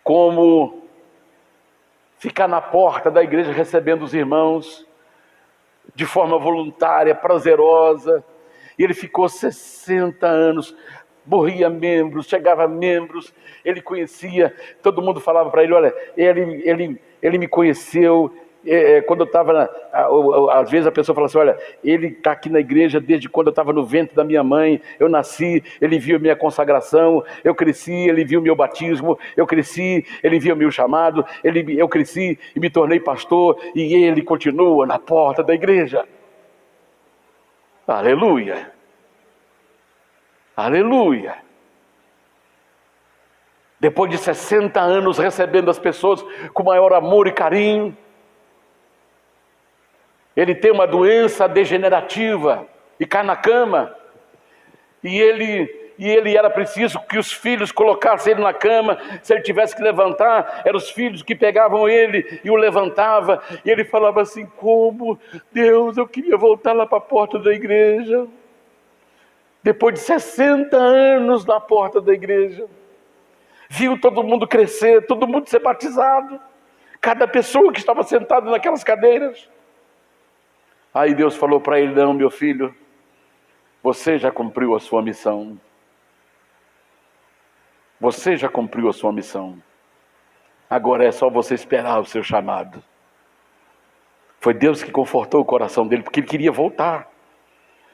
como ficar na porta da igreja recebendo os irmãos de forma voluntária, prazerosa. E ele ficou 60 anos, morria membros, chegava membros, ele conhecia, todo mundo falava para ele: olha, ele me conheceu, quando eu estava, às vezes a pessoa fala assim: olha, ele está aqui na igreja desde quando eu estava no ventre da minha mãe, eu nasci, ele viu minha consagração, eu cresci, ele viu meu batismo, eu cresci, ele viu meu chamado, eu cresci e me tornei pastor, e ele continua na porta da igreja. Aleluia! Aleluia! Depois de 60 anos recebendo as pessoas com maior amor e carinho, ele tem uma doença degenerativa e cai na cama, e ele era preciso que os filhos colocassem ele na cama. Se ele tivesse que levantar, eram os filhos que pegavam ele e o levantavam, e ele falava assim: como, Deus, eu queria voltar lá para a porta da igreja. Depois de 60 anos na porta da igreja, viu todo mundo crescer, todo mundo ser batizado, cada pessoa que estava sentada naquelas cadeiras. Aí Deus falou para ele: não, meu filho, você já cumpriu a sua missão. Você já cumpriu a sua missão. Agora é só você esperar o seu chamado. Foi Deus que confortou o coração dele, porque ele queria voltar,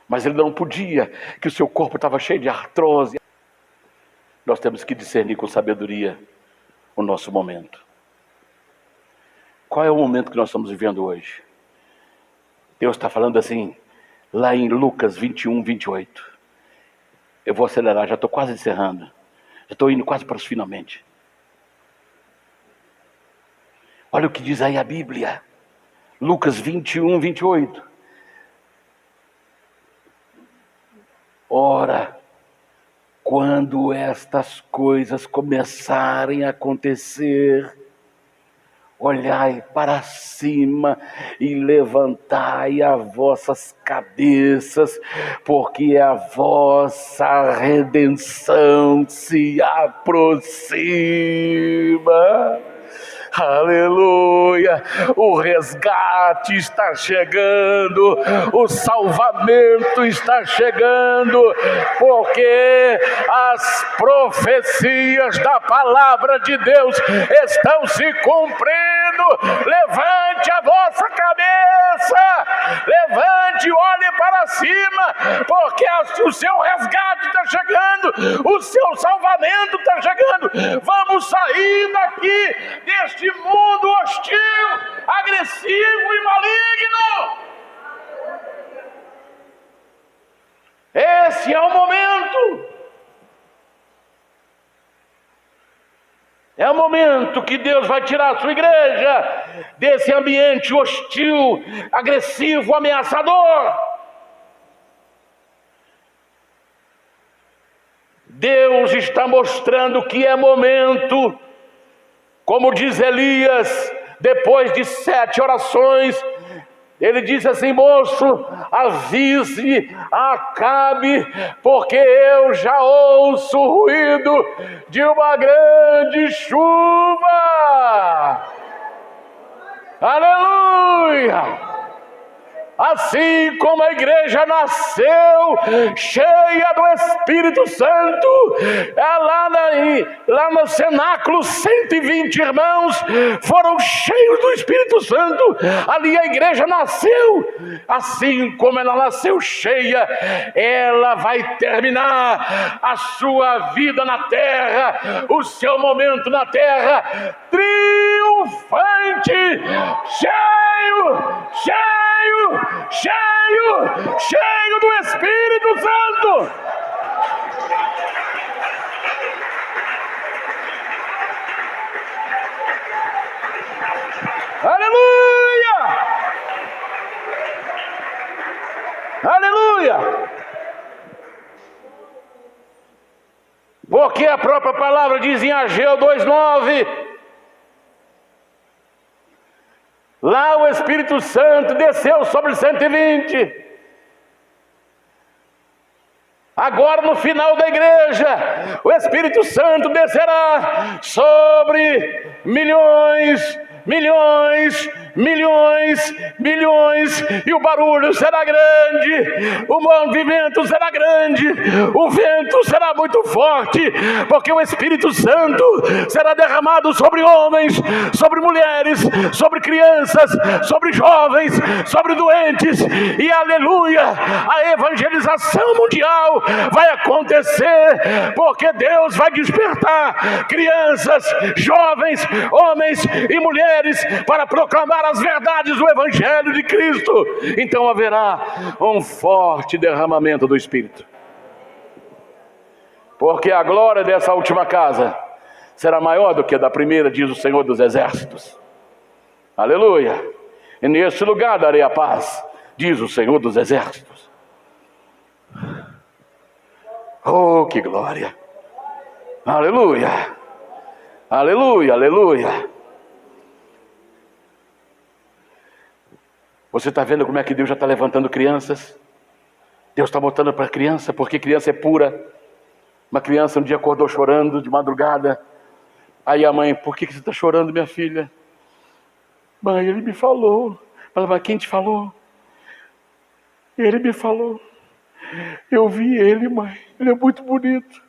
mas ele não podia, que o seu corpo estava cheio de artrose. Nós temos que discernir com sabedoria o nosso momento. Qual é o momento que nós estamos vivendo hoje? Deus está falando assim, lá em Lucas 21, 28. Eu vou acelerar, já estou quase encerrando. Já estou indo quase para os finalmente. Olha o que diz aí a Bíblia. Lucas 21, 28. Ora, quando estas coisas começarem a acontecer, olhai para cima e levantai as vossas cabeças, porque a vossa redenção se aproxima. Aleluia, o resgate está chegando, o salvamento está chegando, porque as profecias da palavra de Deus estão se cumprindo. Levante a vossa cabeça, levante e olhe para cima, porque o seu resgate está chegando, o seu salvamento está chegando. Vamos sair daqui deste mundo hostil, agressivo e maligno. Esse é o momento. É o momento que Deus vai tirar a sua igreja desse ambiente hostil, agressivo, ameaçador. Deus está mostrando que é momento. Como diz Elias, depois de 7 orações, ele disse assim: moço, avise Acabe, porque eu já ouço o ruído de uma grande chuva. Aleluia! Assim como a igreja nasceu cheia do Espírito Santo, lá no cenáculo, 120 irmãos foram cheios do Espírito Santo. Ali a igreja nasceu. Assim como ela nasceu cheia, ela vai terminar a sua vida na terra, o seu momento na terra, triunfante, cheio do Espírito Santo. Aleluia! Aleluia! Porque a própria palavra diz em Ageu 2:9, lá o Espírito Santo desceu sobre 120. Agora no final da igreja, o Espírito Santo descerá sobre milhões, e o barulho será grande, o movimento será grande, o vento será muito forte, porque o Espírito Santo será derramado sobre homens, sobre mulheres, sobre crianças, sobre jovens, sobre doentes, e aleluia, a evangelização mundial vai acontecer, porque Deus vai despertar crianças, jovens, homens e mulheres para proclamar as verdades do Evangelho de Cristo. Então haverá um forte derramamento do Espírito, porque a glória dessa última casa será maior do que a da primeira, diz o Senhor dos Exércitos. Aleluia! E neste lugar darei a paz, diz o Senhor dos Exércitos. Oh, que glória! Aleluia! Aleluia, aleluia! Você está vendo como é que Deus já está levantando crianças? Deus está botando para a criança, porque criança é pura. Uma criança um dia acordou chorando de madrugada. Aí a mãe: por que você está chorando, minha filha? Mãe, ele me falou. Fala: mas quem te falou? Ele me falou. Eu vi ele, mãe. Ele é muito bonito.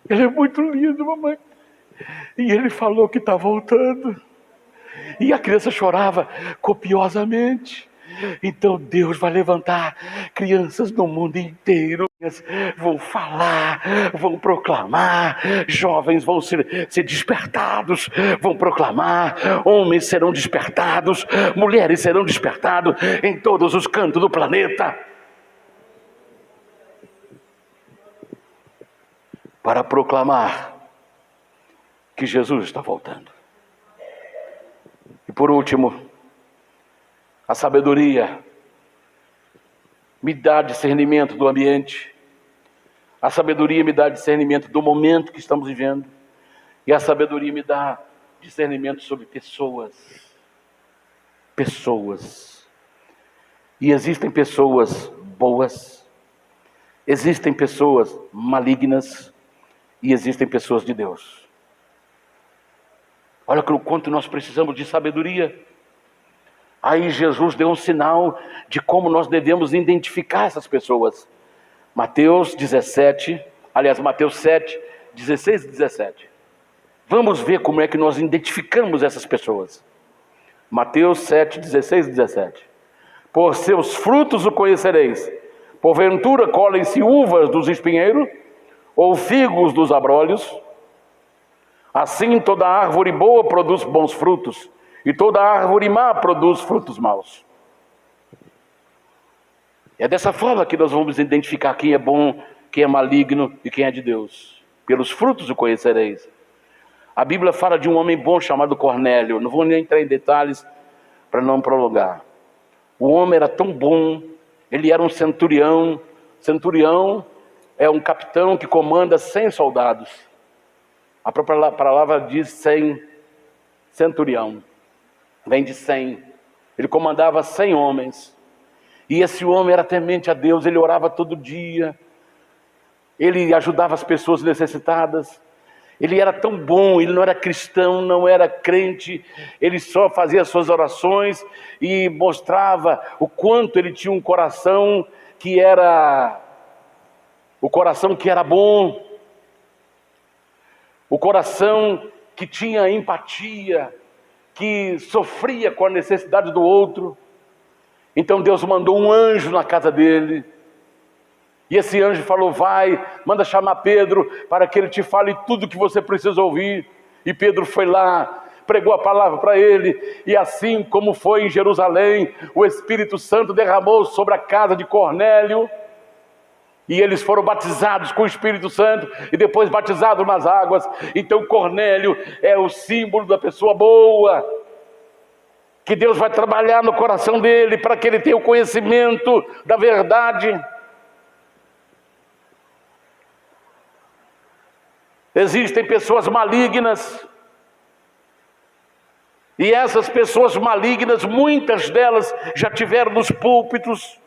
Ele é muito lindo, mamãe. E ele falou que está voltando. E a criança chorava copiosamente. Então Deus vai levantar crianças no mundo inteiro. Vão falar, vão proclamar. Jovens vão ser despertados, vão proclamar. Homens serão despertados, mulheres serão despertados em todos os cantos do planeta. para proclamar que Jesus está voltando. E por último, a sabedoria me dá discernimento do ambiente, a sabedoria me dá discernimento do momento que estamos vivendo, e a sabedoria me dá discernimento sobre pessoas. E existem pessoas boas, existem pessoas malignas e existem pessoas de Deus. Olha o quanto nós precisamos de sabedoria. Aí Jesus deu um sinal de como nós devemos identificar essas pessoas. Mateus 7, 16 e 17. Vamos ver como é que nós identificamos essas pessoas. Mateus 7, 16 e 17. Por seus frutos o conhecereis. Porventura colhem-se uvas dos espinheiros, ou figos dos abrolhos? Assim toda árvore boa produz bons frutos, e toda árvore má produz frutos maus. É dessa forma que nós vamos identificar quem é bom, quem é maligno e quem é de Deus. Pelos frutos o conhecereis. A Bíblia fala de um homem bom chamado Cornélio. Não vou nem entrar em detalhes para não prolongar. O homem era tão bom, ele era um centurião. Centurião é um capitão que comanda 100 soldados. A própria palavra diz 100, centurião. Vem de 100. Ele comandava 100 homens. E esse homem era temente a Deus, ele orava todo dia. Ele ajudava as pessoas necessitadas. Ele era tão bom, ele não era cristão, não era crente, ele só fazia suas orações e mostrava o quanto ele tinha um coração que era bom, o coração que tinha empatia, que sofria com a necessidade do outro. Então Deus mandou um anjo na casa dele. E esse anjo falou: vai, manda chamar Pedro para que ele te fale tudo o que você precisa ouvir. E Pedro foi lá, pregou a palavra para ele. E assim como foi em Jerusalém, o Espírito Santo derramou sobre a casa de Cornélio. E eles foram batizados com o Espírito Santo e depois batizados nas águas. Então Cornélio é o símbolo da pessoa boa, que Deus vai trabalhar no coração dele para que ele tenha o conhecimento da verdade. Existem pessoas malignas, e essas pessoas malignas, muitas delas já tiveram nos púlpitos,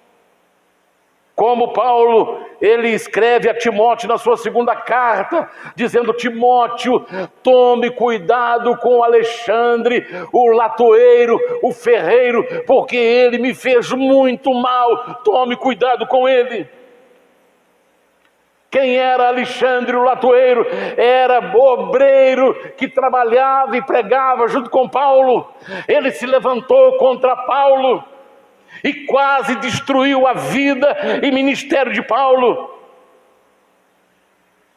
como Paulo, ele escreve a Timóteo na sua segunda carta, dizendo: Timóteo, tome cuidado com Alexandre, o latoeiro, o ferreiro, porque ele me fez muito mal, tome cuidado com ele. Quem era Alexandre o latoeiro? Era obreiro que trabalhava e pregava junto com Paulo. Ele se levantou contra Paulo e quase destruiu a vida e ministério de Paulo.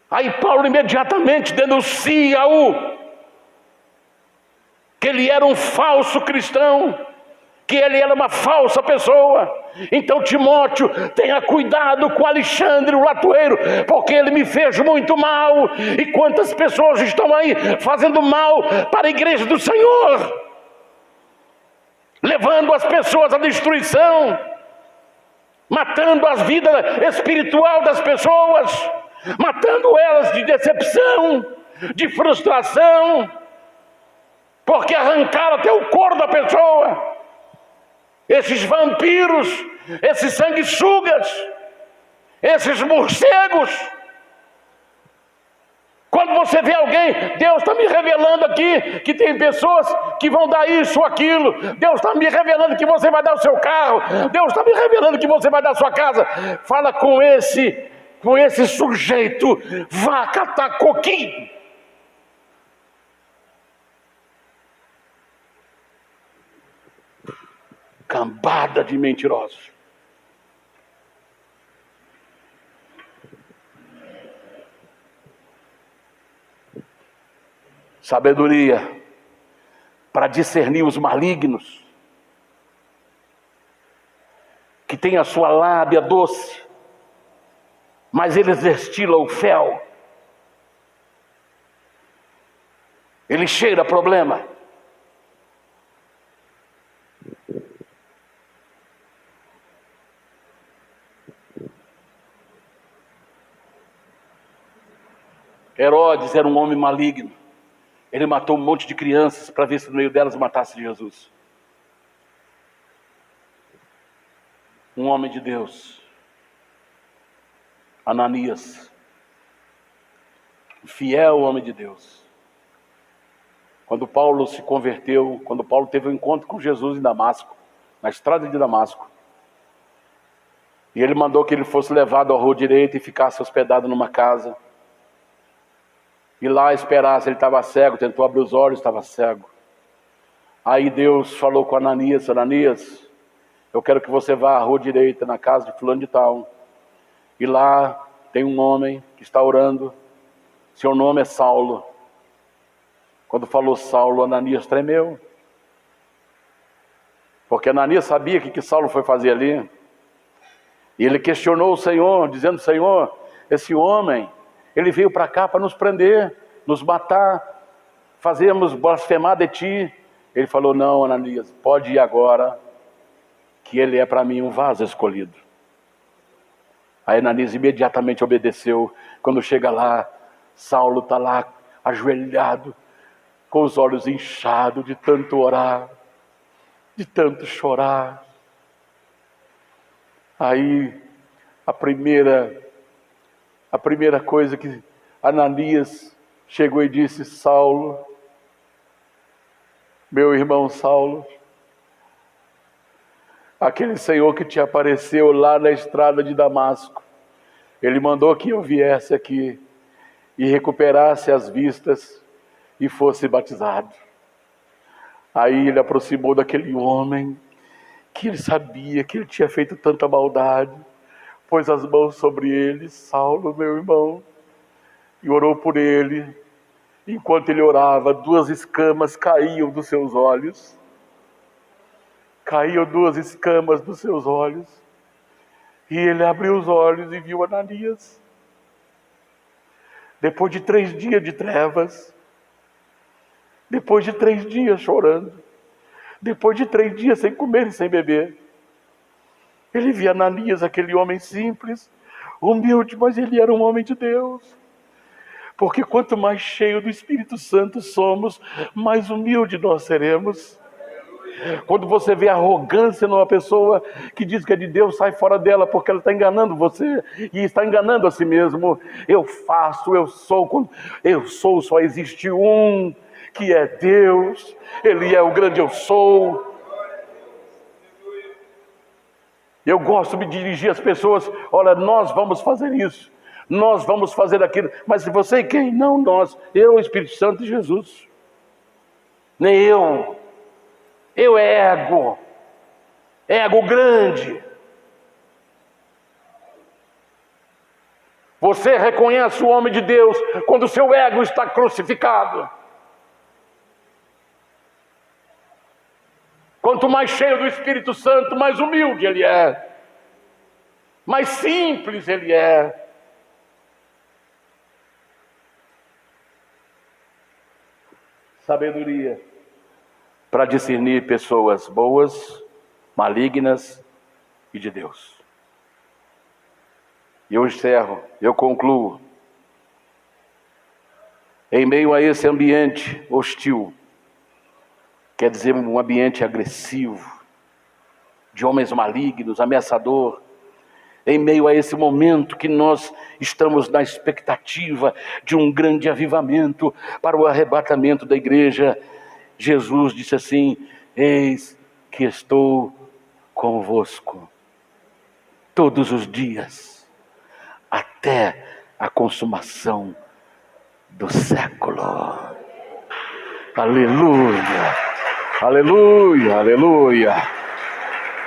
Aí Paulo imediatamente denuncia-o, que ele era um falso cristão, que ele era uma falsa pessoa. Então Timóteo, tenha cuidado com Alexandre o latoeiro, porque ele me fez muito mal. E quantas pessoas estão aí fazendo mal para a igreja do Senhor, levando as pessoas à destruição, matando a vida espiritual das pessoas, matando elas de decepção, de frustração, porque arrancaram até o couro da pessoa. Esses vampiros, esses sanguessugas, esses morcegos. Quando você vê alguém, Deus está me revelando aqui que tem pessoas que vão dar isso ou aquilo. Deus está me revelando que você vai dar o seu carro. Deus está me revelando que você vai dar a sua casa. Fala com esse sujeito, vá catar coquinho. Cambada de mentirosos. Sabedoria para discernir os malignos, que tem a sua lábia doce, mas eles destilam o fel. ele cheira problema. Herodes era um homem maligno. Ele matou um monte de crianças para ver se no meio delas matasse Jesus. Um homem de Deus, Ananias, fiel homem de Deus. Quando Paulo se converteu, quando Paulo teve um encontro com Jesus em Damasco, na estrada de Damasco, e ele mandou que ele fosse levado à rua direita e ficasse hospedado numa casa, e lá esperasse. Ele estava cego, tentou abrir os olhos, estava cego. Aí Deus falou com Ananias: Ananias, eu quero que você vá à rua direita, na casa de fulano de tal, e lá tem um homem que está orando, seu nome é Saulo. Quando falou Saulo, Ananias tremeu, porque Ananias sabia o que Saulo foi fazer ali. E ele questionou o Senhor, dizendo: Senhor, esse homem, ele veio para cá para nos prender, nos matar, fazermos blasfemar de ti. Ele falou: não, Ananias, pode ir agora, que ele é para mim um vaso escolhido. Aí Ananias imediatamente obedeceu. Quando chega lá, Saulo está lá ajoelhado, com os olhos inchados de tanto orar, de tanto chorar. Aí a primeira coisa que Ananias chegou e disse: Saulo, meu irmão Saulo, aquele Senhor que te apareceu lá na estrada de Damasco, ele mandou que eu viesse aqui e recuperasse as vistas e fosse batizado. Aí ele aproximou daquele homem, que ele sabia que ele tinha feito tanta maldade, pôs as mãos sobre ele: Saulo, meu irmão, e orou por ele. Enquanto ele orava, 2 escamas caíam dos seus olhos. Caíam 2 escamas dos seus olhos. E ele abriu os olhos e viu Ananias. Depois de 3 dias de trevas, depois de 3 dias chorando, depois de 3 dias sem comer e sem beber, ele via Ananias, aquele homem simples, humilde, mas ele era um homem de Deus. Porque quanto mais cheio do Espírito Santo somos, mais humilde nós seremos. Quando você vê arrogância numa pessoa que diz que é de Deus, sai fora dela, porque ela está enganando você e está enganando a si mesmo. Eu faço, eu sou. Quando eu sou, só existe um, que é Deus. Ele é o grande eu sou. Eu gosto de dirigir as pessoas: olha, nós vamos fazer isso, nós vamos fazer aquilo. Mas você e quem? Não nós. Eu, o Espírito Santo e Jesus. Nem eu. Eu é ego. Ego grande. Você reconhece o homem de Deus quando o seu ego está crucificado. Quanto mais cheio do Espírito Santo, mais humilde ele é. Mais simples ele é. Sabedoria para discernir pessoas boas, malignas e de Deus. E eu encerro, eu concluo. Em meio a esse ambiente hostil, quer dizer, um ambiente agressivo, de homens malignos, ameaçador, em meio a esse momento que nós estamos na expectativa de um grande avivamento para o arrebatamento da igreja, Jesus disse assim: eis que estou convosco todos os dias, até a consumação do século. Aleluia, aleluia, aleluia,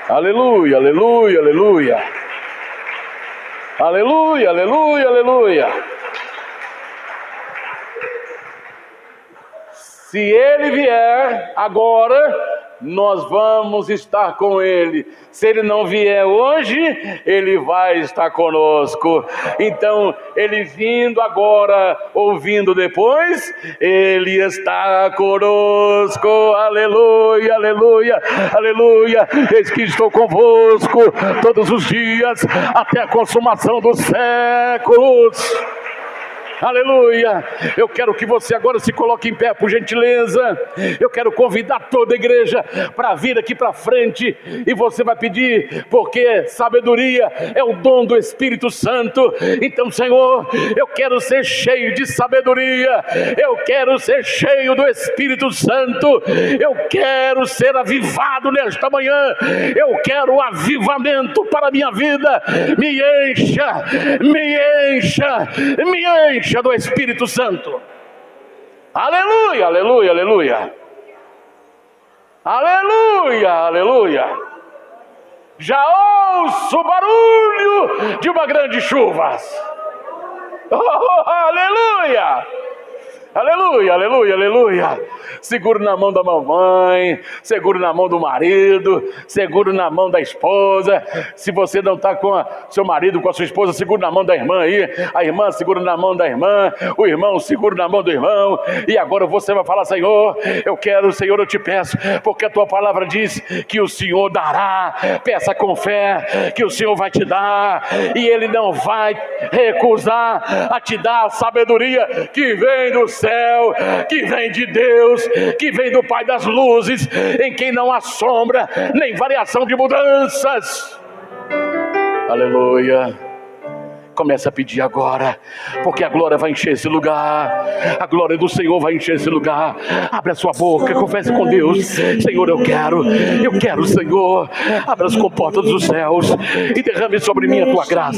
aleluia, aleluia, aleluia, aleluia, aleluia, aleluia. Se ele vier agora, nós vamos estar com Ele. Se Ele não vier hoje, Ele vai estar conosco. Então, Ele vindo agora, ouvindo depois, Ele está conosco. Aleluia, aleluia, aleluia. Eis que estou convosco todos os dias, até a consumação dos séculos. Aleluia. Eu quero que você agora se coloque em pé, por gentileza. Eu quero convidar toda a igreja para vir aqui para frente, e você vai pedir, porque sabedoria é o dom do Espírito Santo. Então, Senhor, eu quero ser cheio de sabedoria, eu quero ser cheio do Espírito Santo, eu quero ser avivado nesta manhã, eu quero avivamento para a minha vida. Me encha, me encha, me encha do Espírito Santo. Aleluia, aleluia, aleluia. Aleluia, aleluia. Já ouço o barulho de uma grande chuva. Oh, aleluia. Aleluia, aleluia, aleluia. Seguro na mão da mamãe, seguro na mão do marido, seguro na mão da esposa. Se você não está com seu marido, com a sua esposa, seguro na mão da irmã aí. A irmã segura na mão da irmã, o irmão segura na mão do irmão. E agora você vai falar: Senhor, eu quero, Senhor, eu te peço, porque a tua palavra diz que o Senhor dará. Peça com fé que o Senhor vai te dar, e Ele não vai recusar a te dar a sabedoria que vem do céu, que vem de Deus, que vem do Pai das luzes, em quem não há sombra nem variação de mudanças. Aleluia. Comece a pedir agora, porque a glória vai encher esse lugar, a glória do Senhor vai encher esse lugar. Abre a sua boca, confesse com Deus: Senhor, eu quero, Senhor. Abra as comportas dos céus e derrame sobre mim a tua graça.